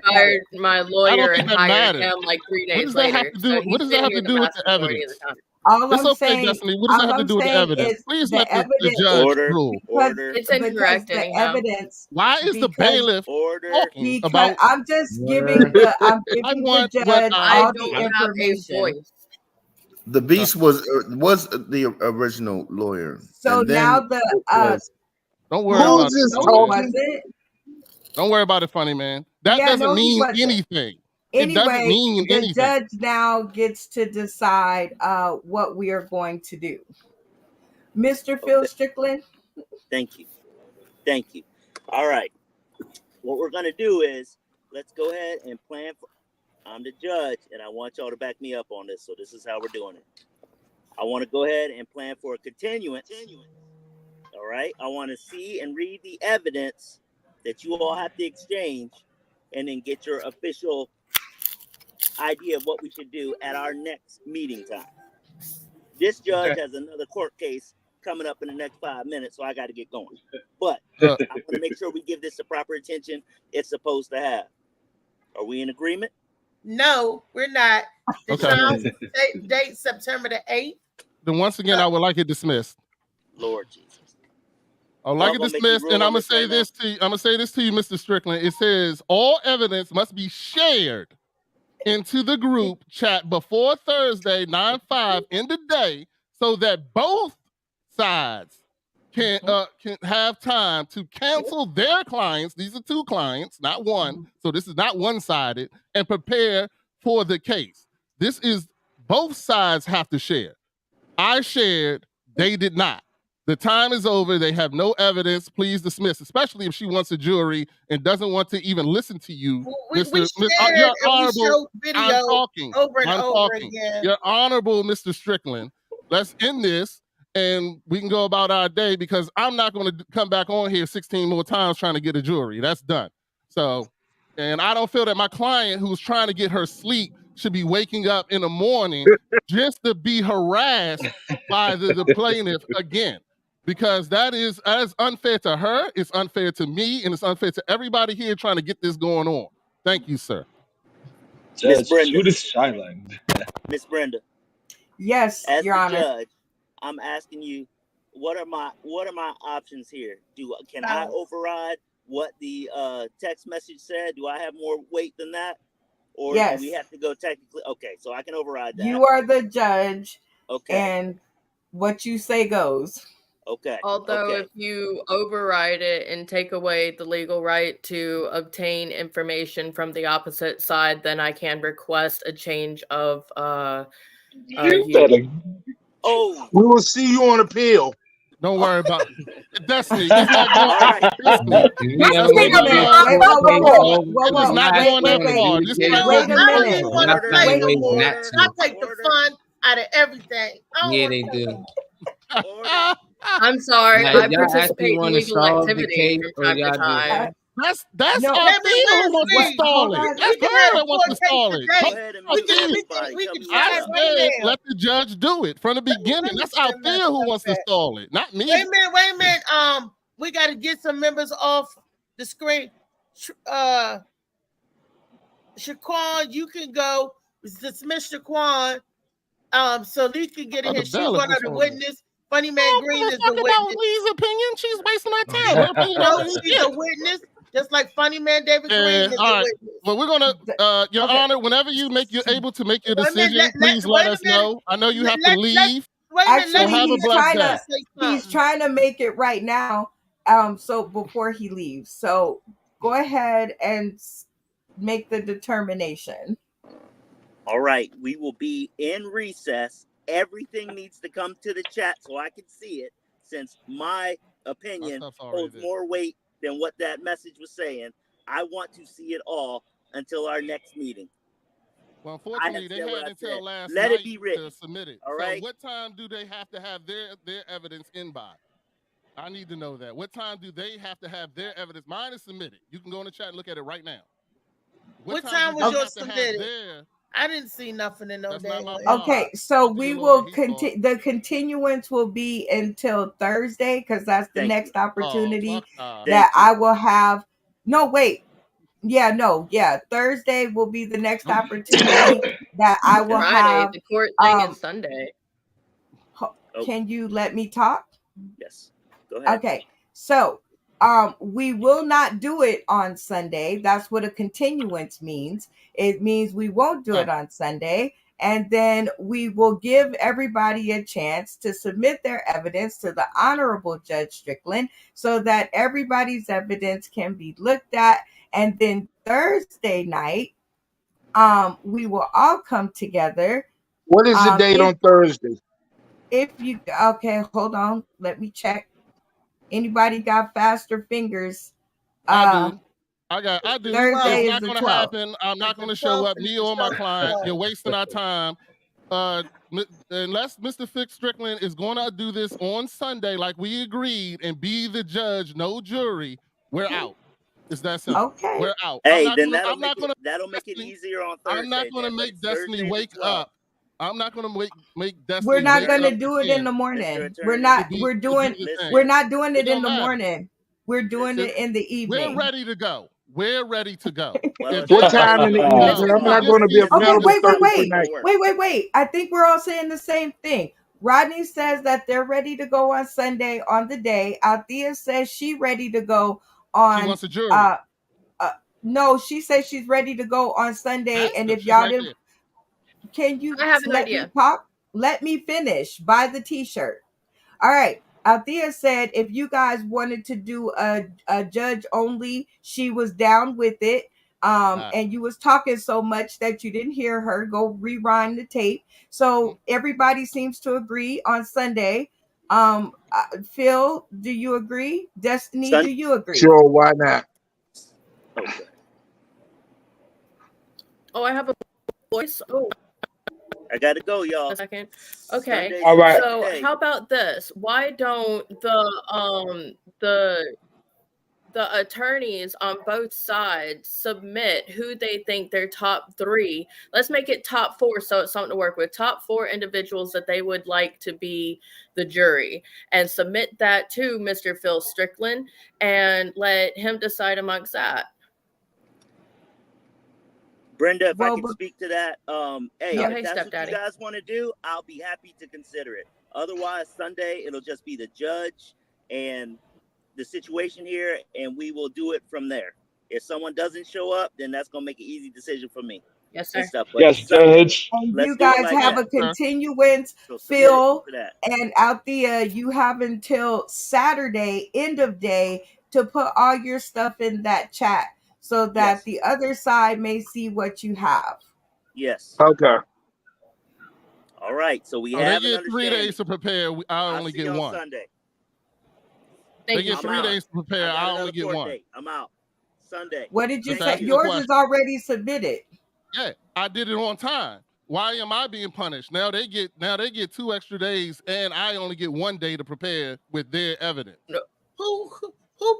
fired my lawyer and hired him like 3 days later. What does that have to do with the evidence? All It's I'm okay, saying, Destiny. What does that all have to I'm do with the saying evidence? is Please the let the evidence, judge Order. rule. Order. It's because incorrect the anyhow. evidence, Why is the because bailiff Order. talking because about? I'm just giving Order. I'm I giving the want what judge I all the don't have a information. voice. The Beast was the original lawyer, So and then now the it was Don't worry about Who's it, this no, funny it man. talking? wasn't. Don't worry about it, funny man. That Yeah, doesn't no, he mean wasn't. anything. It doesn't Anyway, mean the anything. judge now gets to decide what we are going to do. Mr. Phil Okay. Strickland. Thank you. Thank you. All right. What we're gonna do is let's go ahead and plan for. I'm the judge, and I want y'all to back me up on this. So this is how we're doing it. I want to go ahead and plan for a continuance. All right. I want to see and read the evidence that you all have to exchange, and then get your official idea of what we should do at our next meeting time. This judge has another court case coming up in the next 5 minutes, so I got to get going. But I want to make sure we give this the proper attention it's supposed to have. Are we in agreement? No, we're not. The Okay. trial date September the 8th. Then once again, I would like it dismissed. Lord Jesus. I would like Y'all it gonna make me dismissed, rule and I'm on gonna this say right now? this to you. I'm gonna say this to you, Mr. Strickland. It says all evidence must be shared into the group chat before Thursday, 9/5 in the day, so that both sides can have time to cancel their clients. These are two clients, not one. So this is not one-sided, and prepare for the case. This is both sides have to share. I shared, they did not. The time is over. They have no evidence. Please dismiss, especially if she wants a jury and doesn't want to even listen to you. We Mr. shared You're and we honorable. showed I'm video talking. over and I'm over talking. again. You're honorable, Mr. Strickland. Let's end this and we can go about our day, because I'm not going to come back on here 16 more times trying to get a jury. That's done. So, and I don't feel that my client who's trying to get her sleep should be waking up in the morning just to be harassed by the plaintiff again, because that is unfair to her, it's unfair to me, and it's unfair to everybody here trying to get this going on. Thank you, sir. Miss Brenda. Judith Shyland. Miss Brenda. Yes, As Your the Honor. judge, I'm asking you, what are my options here? Can I override what the text message said? Do I have more weight than that? Or Yes. do we have to go technically? Okay, so I can override that. You are the judge, Okay. and what you say goes. Okay. Although Okay. if you override it and take away the legal right to obtain information from the opposite side, then I can request a change of We will see you on appeal. Don't worry about it. Destiny. It's not going. All right. Destiny. Wait a minute. Wait It's not going that far. This You case know will what? be I don't even over. want to play no more. not I to. take the fun out of everything. I don't Yeah, want they to play do. no more. I'm sorry, Now, I y'all actually participate in want to legal solve the activities case, from or time to y'all just time. That's No, Althea who wants to stall it. That's We can her have a that wants to court case stall it. today. We can try I it right said now. let the judge do it from the beginning. That's Althea who wants to stall it, not me. Wait a minute. We got to get some members off the screen. Shaquan, you can go. Dismiss Shaquan. So Lee can get in here. She's one of the witnesses. Funny Man Green is the Talk about witness. Lee's opinion. She's wasting our time. Her opinion No, don't mean she's a shit. witness, just like Funny Man David Green Yeah, is all a right. witness. Well, we're gonna, Your Honor, whenever you're able to make your Wait a minute, decision, please let us know. I know you have to leave. Actually, have a he's blessed trying day. he's trying to make it right now. So before he leaves, so go ahead and make the determination. All right, we will be in recess. Everything needs to come to the chat so I can see it, since my opinion holds more weight than what that message was saying. I want to see it all until our next meeting. Well, unfortunately, they had until last Let night it be written. to submit it. All right. So what time do they have to have their evidence in by? I need to know that. What time do they have to have their evidence? Mine is submitted. You can go in the chat and look at it right now. What time do was they yours have to have submitted? I didn't see nothing in no damn way. Okay, so we will continue. The continuance will be until Thursday, because that's the next opportunity that I will have. No, wait. Yeah. Thursday will be the next opportunity that I will Friday, have. the court thing is Sunday. Can you let me talk? Yes. Go ahead. Okay. So we will not do it on Sunday. That's what a continuance means. It means we won't do it on Sunday. And then we will give everybody a chance to submit their evidence to the Honorable Judge Strickland so that everybody's evidence can be looked at. And then Thursday night, we will all come together. What is the date on Thursday? Okay, hold on. Let me check. Anybody got faster fingers? I do. Thursday It's is not the going to 12th. happen. I'm not going to show up. Me or my client. You're wasting our time. Unless Mr. Fick Strickland is going to do this on Sunday, like we agreed, and be the judge, no jury, we're out. It's that simple. Okay. We're out. Hey, then that'll make it easier on Thursday. I'm not going to make Destiny wake up. I'm not going to make Destiny. We're not going to do it in the morning. We're not doing it in the morning. We're doing it in the evening. We're ready to go. We're ready to go. What time in the evening? I'm not going to be available Thursday night. Wait. I think we're all saying the same thing. Rodney says that they're ready to go on Sunday on the day. Althea says she's ready to go on. She wants a jury. No, she says she's ready to go on Sunday. And if y'all didn't, can you I have an let idea. me talk? Let me finish. Buy the t-shirt. All right. Althea said if you guys wanted to do a judge only, she was down with it. And you was talking so much that you didn't hear her. Go rewind the tape. So everybody seems to agree on Sunday. Phil, do you agree? Destiny, do you agree? Sure, why not? Okay. Oh, I have a voice. Oh, I gotta go, y'all. a second. Okay. Sunday, All right. So Sunday. how about this? Why don't the attorneys on both sides submit who they think their top 3? Let's make it top 4 so it's something to work with. Top 4 individuals that they would like to be the jury, and submit that to Mr. Phil Strickland and let him decide amongst that. Brenda, if I can speak to that, hey, Yeah, if hey, that's what stepdaddy. you guys want to do, I'll be happy to consider it. Otherwise, Sunday, it'll just be the judge and the situation here, and we will do it from there. If someone doesn't show up, then that's going to make an easy decision for me. Yes, and sir. stuff. But Yes, Sunday, Judge. And let's you do it guys like have that. a continuance, So submit Phil for that. and Althea. You have until Saturday, end of day, to put all your stuff in that chat so that the other side may see what you have. Yes. Okay. All right. So we They have an get 3 understanding. days to prepare. I I'll only see get you on 1. Sunday. They get I'm 3 out. days to prepare. I got I only another get court 1. date. I'm out. Sunday. What did you Just say? ask you a Yours question. is already submitted. Yeah, I did it on time. Why am I being punished? Now they get 2 extra days, and I only get 1 day to prepare with their evidence. Who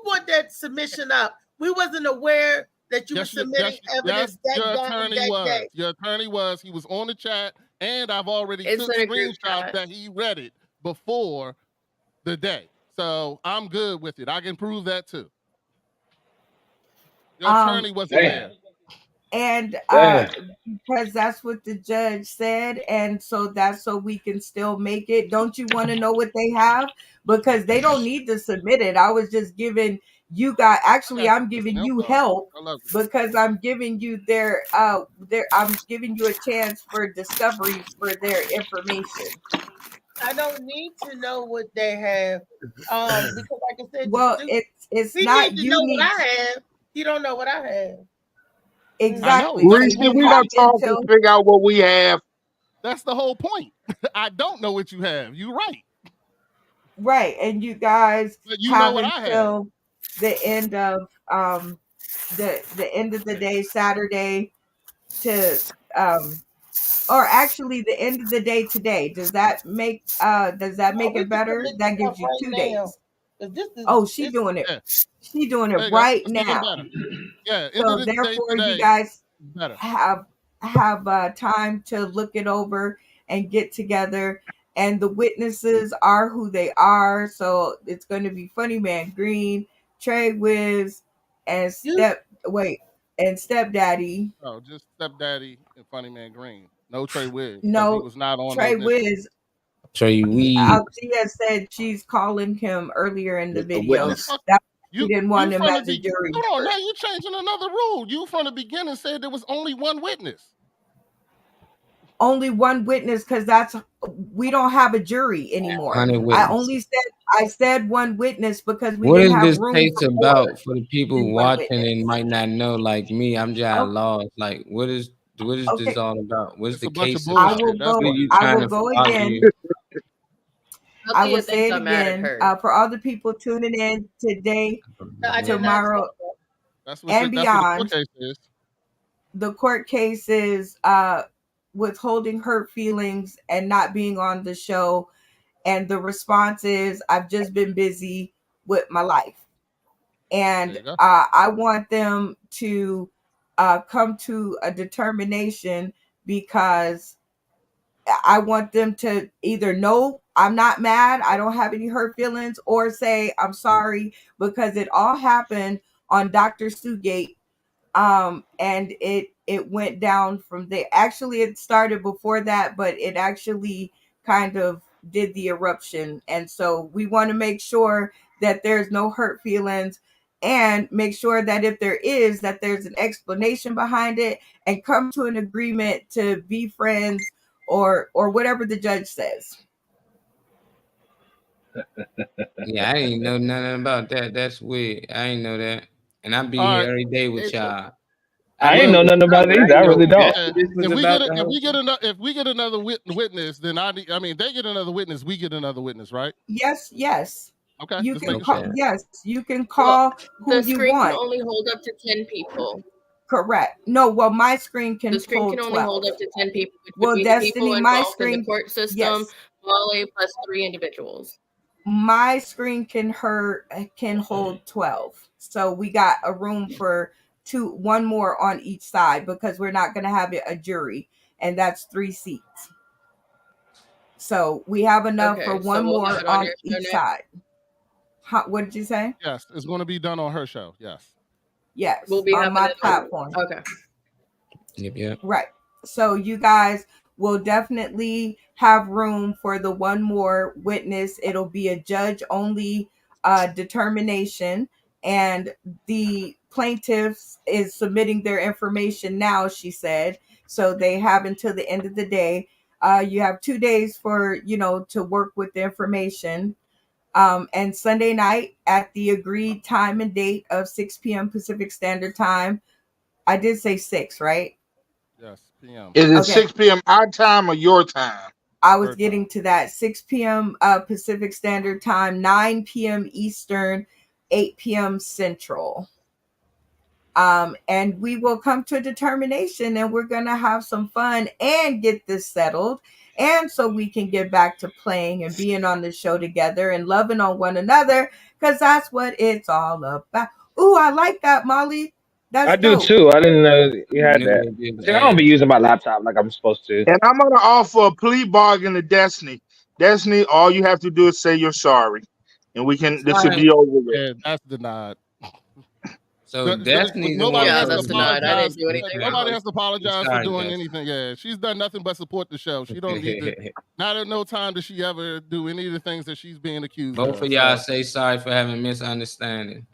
put that submission up? We wasn't aware that you were submitting evidence your that attorney was. day. Your attorney was. He was on the chat, and I've already It's took in a group screenshots chat. that he read it before the day. So I'm good with it. I can prove that too. Your attorney wasn't there. And because that's what the judge said, and so that's so we can still make it. Don't you want to know what they have? Because they don't need to submit it. I was just giving you guys, actually I'm giving you help because I'm giving you I'm giving you a chance for discovery for their information. I don't need to know what they have. Because like I said, Well, it's he not needs to you know need what I have. He don't know what I have. exactly. Reese, we don't talk and figure out what we have. That's the whole point. I don't know what you have. You're right. Right, and you guys But you have know what I have. until the end of the end of the day, Saturday, to or actually the end of the day today. Does that make it better? That gives you 2 days. Oh, she's doing it. Yeah. She's doing There it you go. right It's even now. better. Yeah. End So of the day therefore, today you guys better. have time to look it over and get together. And the witnesses are who they are. So it's going to be Funny Man Green, Trey Wiz, and Stepdaddy. Oh, just Stepdaddy and Funny Man Green. No Trey Wiz. 'Cause No, he was not on Trey those issues. Wiz. Trey, we Althea said she's calling him earlier in the A video. witness. That You she didn't want him from as a jury hold on, member. now you changing another rule. You from the beginning said there was only one witness. Only one witness, because we don't have a jury anymore. 100 witness. I said one witness because we What didn't is have this room case for about more for the people than one watching witness. and might not know? Like me, I'm just lost. Like, what is this Okay, all about? What's It's the a bunch of case about? I will bullshit. That's go. What are what. you I trying will to go again. argue? I Althea will say thinks it I'm mad at again her. for all the people tuning in today, No, I did not tomorrow, say that. That's and what the court beyond. case is. The court case is withholding hurt feelings and not being on the show. And the response is, I've just been busy with my life. There you And go. I want them to come to a determination, because I want them to either know I'm not mad, I don't have any hurt feelings, or say I'm sorry, because it all happened on Dr. Sugate. And it went down from there. Actually, it started before that, but it actually kind of did the eruption. And so we want to make sure that there's no hurt feelings, and make sure that if there is, that there's an explanation behind it, and come to an agreement to be friends, or whatever the judge says. Yeah, I ain't know nothing about that. That's weird. I ain't know that. And I be All here right. every day with It's y'all. I ain't know nothing about it either. I really don't. Yeah. This was about the whole thing. If we get another witness, then I mean, they get another witness, we get another witness, right? Yes. Okay. You Just can making call. sure. Yes, you can Well, call who the you screen can want. only hold up to 10 people. Correct. No, well, my screen can The screen hold can only 12. hold up to 10 people, which Well, would be the people Destiny, my involved in the screen, court system, yes, Wale plus 3 individuals. my screen can hold 12. So we got a room for one more on each side, because we're not going to have a jury, and that's 3 seats. So we have enough for Okay, so one we'll more have it on on your show each next. side. What did you say? Yes, it's going to be done on her show. Yes. Yes, We'll be on having my it. platform. Okay. Yep. Right. So you guys will definitely have room for the one more witness. It'll be a judge only determination, and the plaintiffs is submitting their information now, she said. So they have until the end of the day. You have 2 days for, to work with the information. And Sunday night at the agreed time and date of 6 p.m. Pacific Standard Time. I did say 6, right? Yes, p.m. Is it Okay. 6 p.m. our time or your time? I was getting to that. 6 p.m. Pacific Standard Time, 9 p.m. Eastern, 8 p.m. Central. And we will come to a determination, and we're going to have some fun and get this settled. And so we can get back to playing and being on the show together and loving on one another, because that's what it's all about. Ooh, I like that, Molly. That's I do dope. too. I didn't know you had Knew that. it did. See, I don't be using my laptop like I'm supposed to. And I'm gonna offer a plea bargain to Destiny. Destiny, all you have to do is say you're sorry, and this will be over with. Yeah, that's denied. So Destiny's the Nobody one has to supposed to be denied. I apologize. didn't do anything Nobody wrong. has to apologize for Sorry, doing Destiny. anything. Yeah, she's done nothing but support the show. She don't need to. Not at no time does she ever do any of the things that she's being accused Both of. of y'all say sorry for having misunderstanding.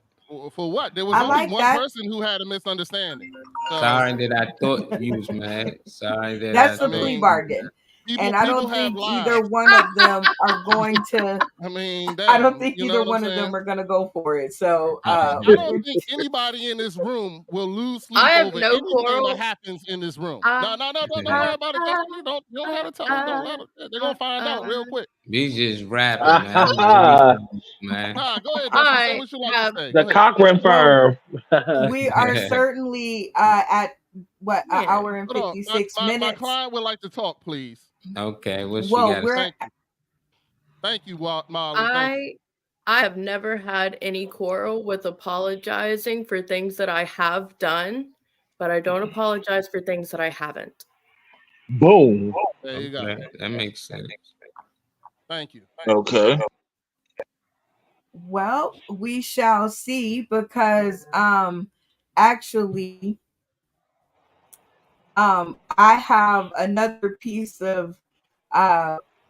For what? There was I only like one that. person who had a misunderstanding. So, Sorry that I thought you was mad. Sorry that That's I a thought plea you- bargain. And I don't have think lives. either one of them are going to. I mean, I don't damn, think you know either what I'm one of them saying? are going to go for it. So I don't think anybody in this room will lose sleep I have over no anything quarrel. that happens in this room. No, don't worry about it. Destiny. Don't have to tell them. Don't let them. They're gonna find out real quick. We just rapping, man. Man. Nah, go ahead, Destiny. Say I what you like have to say. The Go ahead. Cochran firm. we are certainly at what, an Yeah. hour and Hold on. 56 My minutes. client would like to talk, please. Okay, what she Well, got? we're Thank you, Molly. Thank you. I have never had any quarrel with apologizing for things that I have done, but I don't apologize for things that I haven't. Boom. There you go. That makes sense. Thank you. Okay. well, we shall see, because actually I have another piece of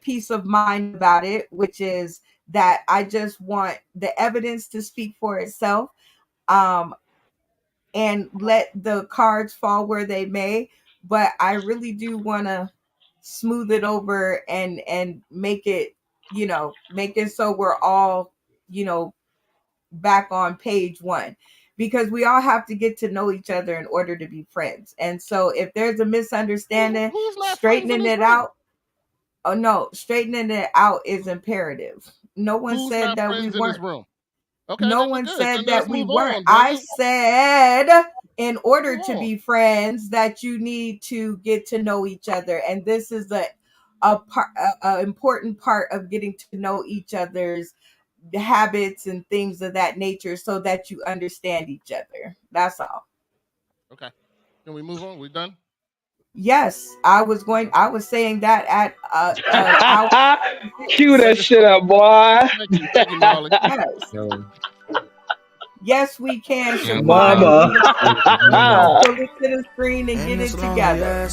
peace of mind about it, which is that I just want the evidence to speak for itself, and let the cards fall where they may. But I really do want to smooth it over and make it, make it so we're all, back on page one, because we all have to get to know each other in order to be friends. And so if there's a misunderstanding, straightening it out. Oh no, straightening it out is imperative. No one said that we weren't. Okay, no one said that we weren't. I said in order to be friends that you need to get to know each other, and this is a important part of getting to know each other's habits and things of that nature, so that you understand each other. That's all. Okay, can we move on? We done? Yes, I was saying that at cue that shit up, boy. Thank you, Molly. Yes, we can. Mama. Pull it to the screen and get it together.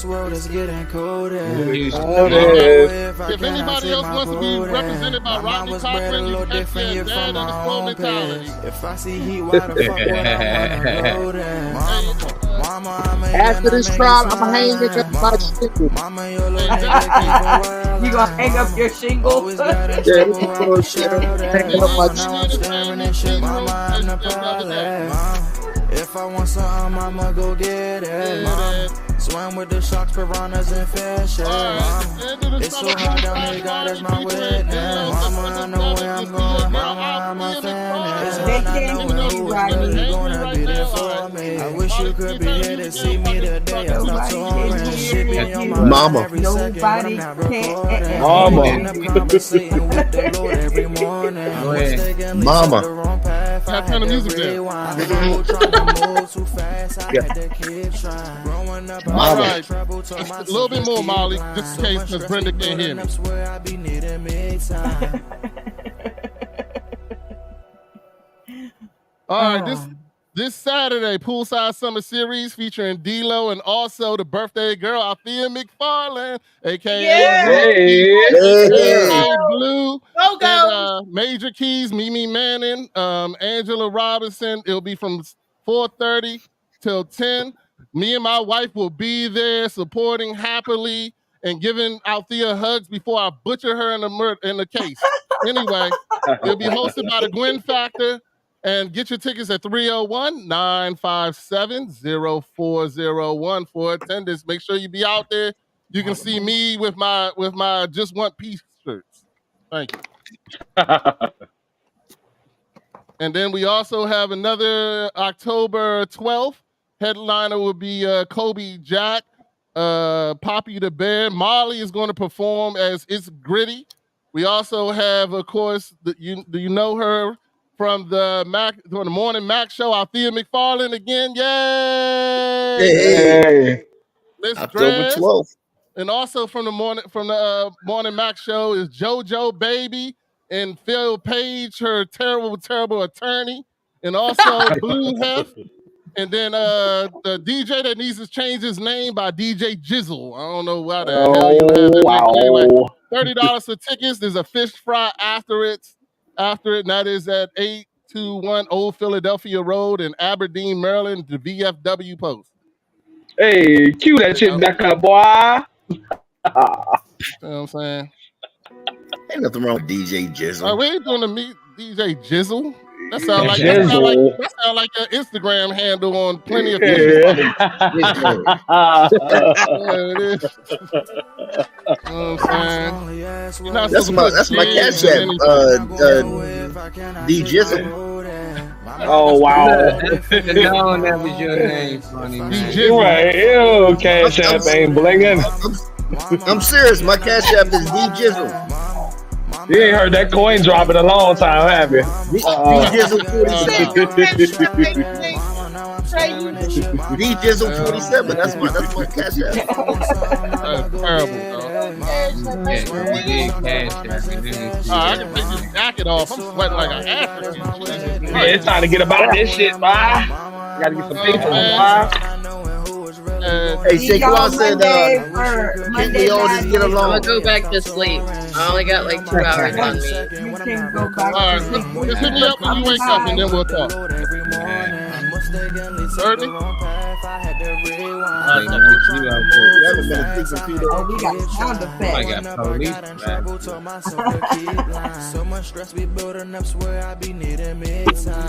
If anybody else wants to be represented by Rodney Cochran, you can catch their dad and his pro mentality. If I see heat, why the fuck would I wanna go there? After this trial, I'm gonna hang it up my shingle. You gonna hang up your shingle? If I want something, I'ma go get it, mom. Swim with the sharks, piranhas, and fish, it's so hot down here, God is my witness. Mama, I know where I'm going, mama, I'm a finish. They can't hear you, Rodney. Gonna be there for me. I wish you could be here to see me today. I'm not touring. Shit be on my mind every second, but I'm not recording. Mama. Conversating with the Lord every morning. Mama. What kind of music there? All right, just a little bit more, Molly, just in case, because Brenda can't hear me. All right, this Saturday, Poolside Summer Series featuring D-Lo and also the birthday girl, Althea McFarlane, aka Blue, and Major Keys, Mimi Manning, Angela Robinson. It'll be from 4:30 till 10. Me and my wife will be there supporting happily and giving Althea hugs before I butcher her in the case. Anyway, it'll be hosted by the Gwen Factor. And get your tickets at 301-957-0401 for attendance. Make sure you be out there. You can see me with my Just Want Peace shirts. Thank you. And then we also have another October 12th. Headliner will be Kobe Jack, Poppy the Bear. Molly is going to perform as It's Gritty. We also have, of course, do you know her? From the Morning Mac Show, Althea McFarlane again. Yay! Hey. Miss October Dress. 12th. And also from the Morning Mac Show is JoJo Baby and Phil Page, her terrible attorney, and also Blue Hef. And then the DJ that needs to change his name by DJ Jizzle. I don't know why the hell you have that name. Anyway, $30 for tickets. There's a fish fry after it, and that is at 821 Old Philadelphia Road in Aberdeen, Maryland, the VFW Post. Hey, cue that shit back up, boy. You know what I'm saying? Ain't nothing wrong with DJ Jizzle. We ain't doing the meet DJ Jizzle. That sound like an Instagram handle on plenty of people. Yeah, it is. You know what I'm saying? That's my cash app. D Jizzle. Oh wow! No, that was your name, funny man. Right, ew, cash app ain't blinging. I'm serious. My cash app is D Jizzle. You ain't heard that coin drop in a long time, have you? D Jizzle 47. That's my cash app. That's terrible, dog. I can take this jacket off. I'm sweating like an African. Yeah, it's time to get about this shit, bye. Gotta get some people, bye. And Hey, Shake, who else said can we all just get I'm along? gonna go back to sleep. I only got like 2 hours on me. You can go back All right, just hit me up when you wake up, and then we'll talk. Heard me? Oh, we got sound effects. I got police. So much stress be building up, swear I be needing me time.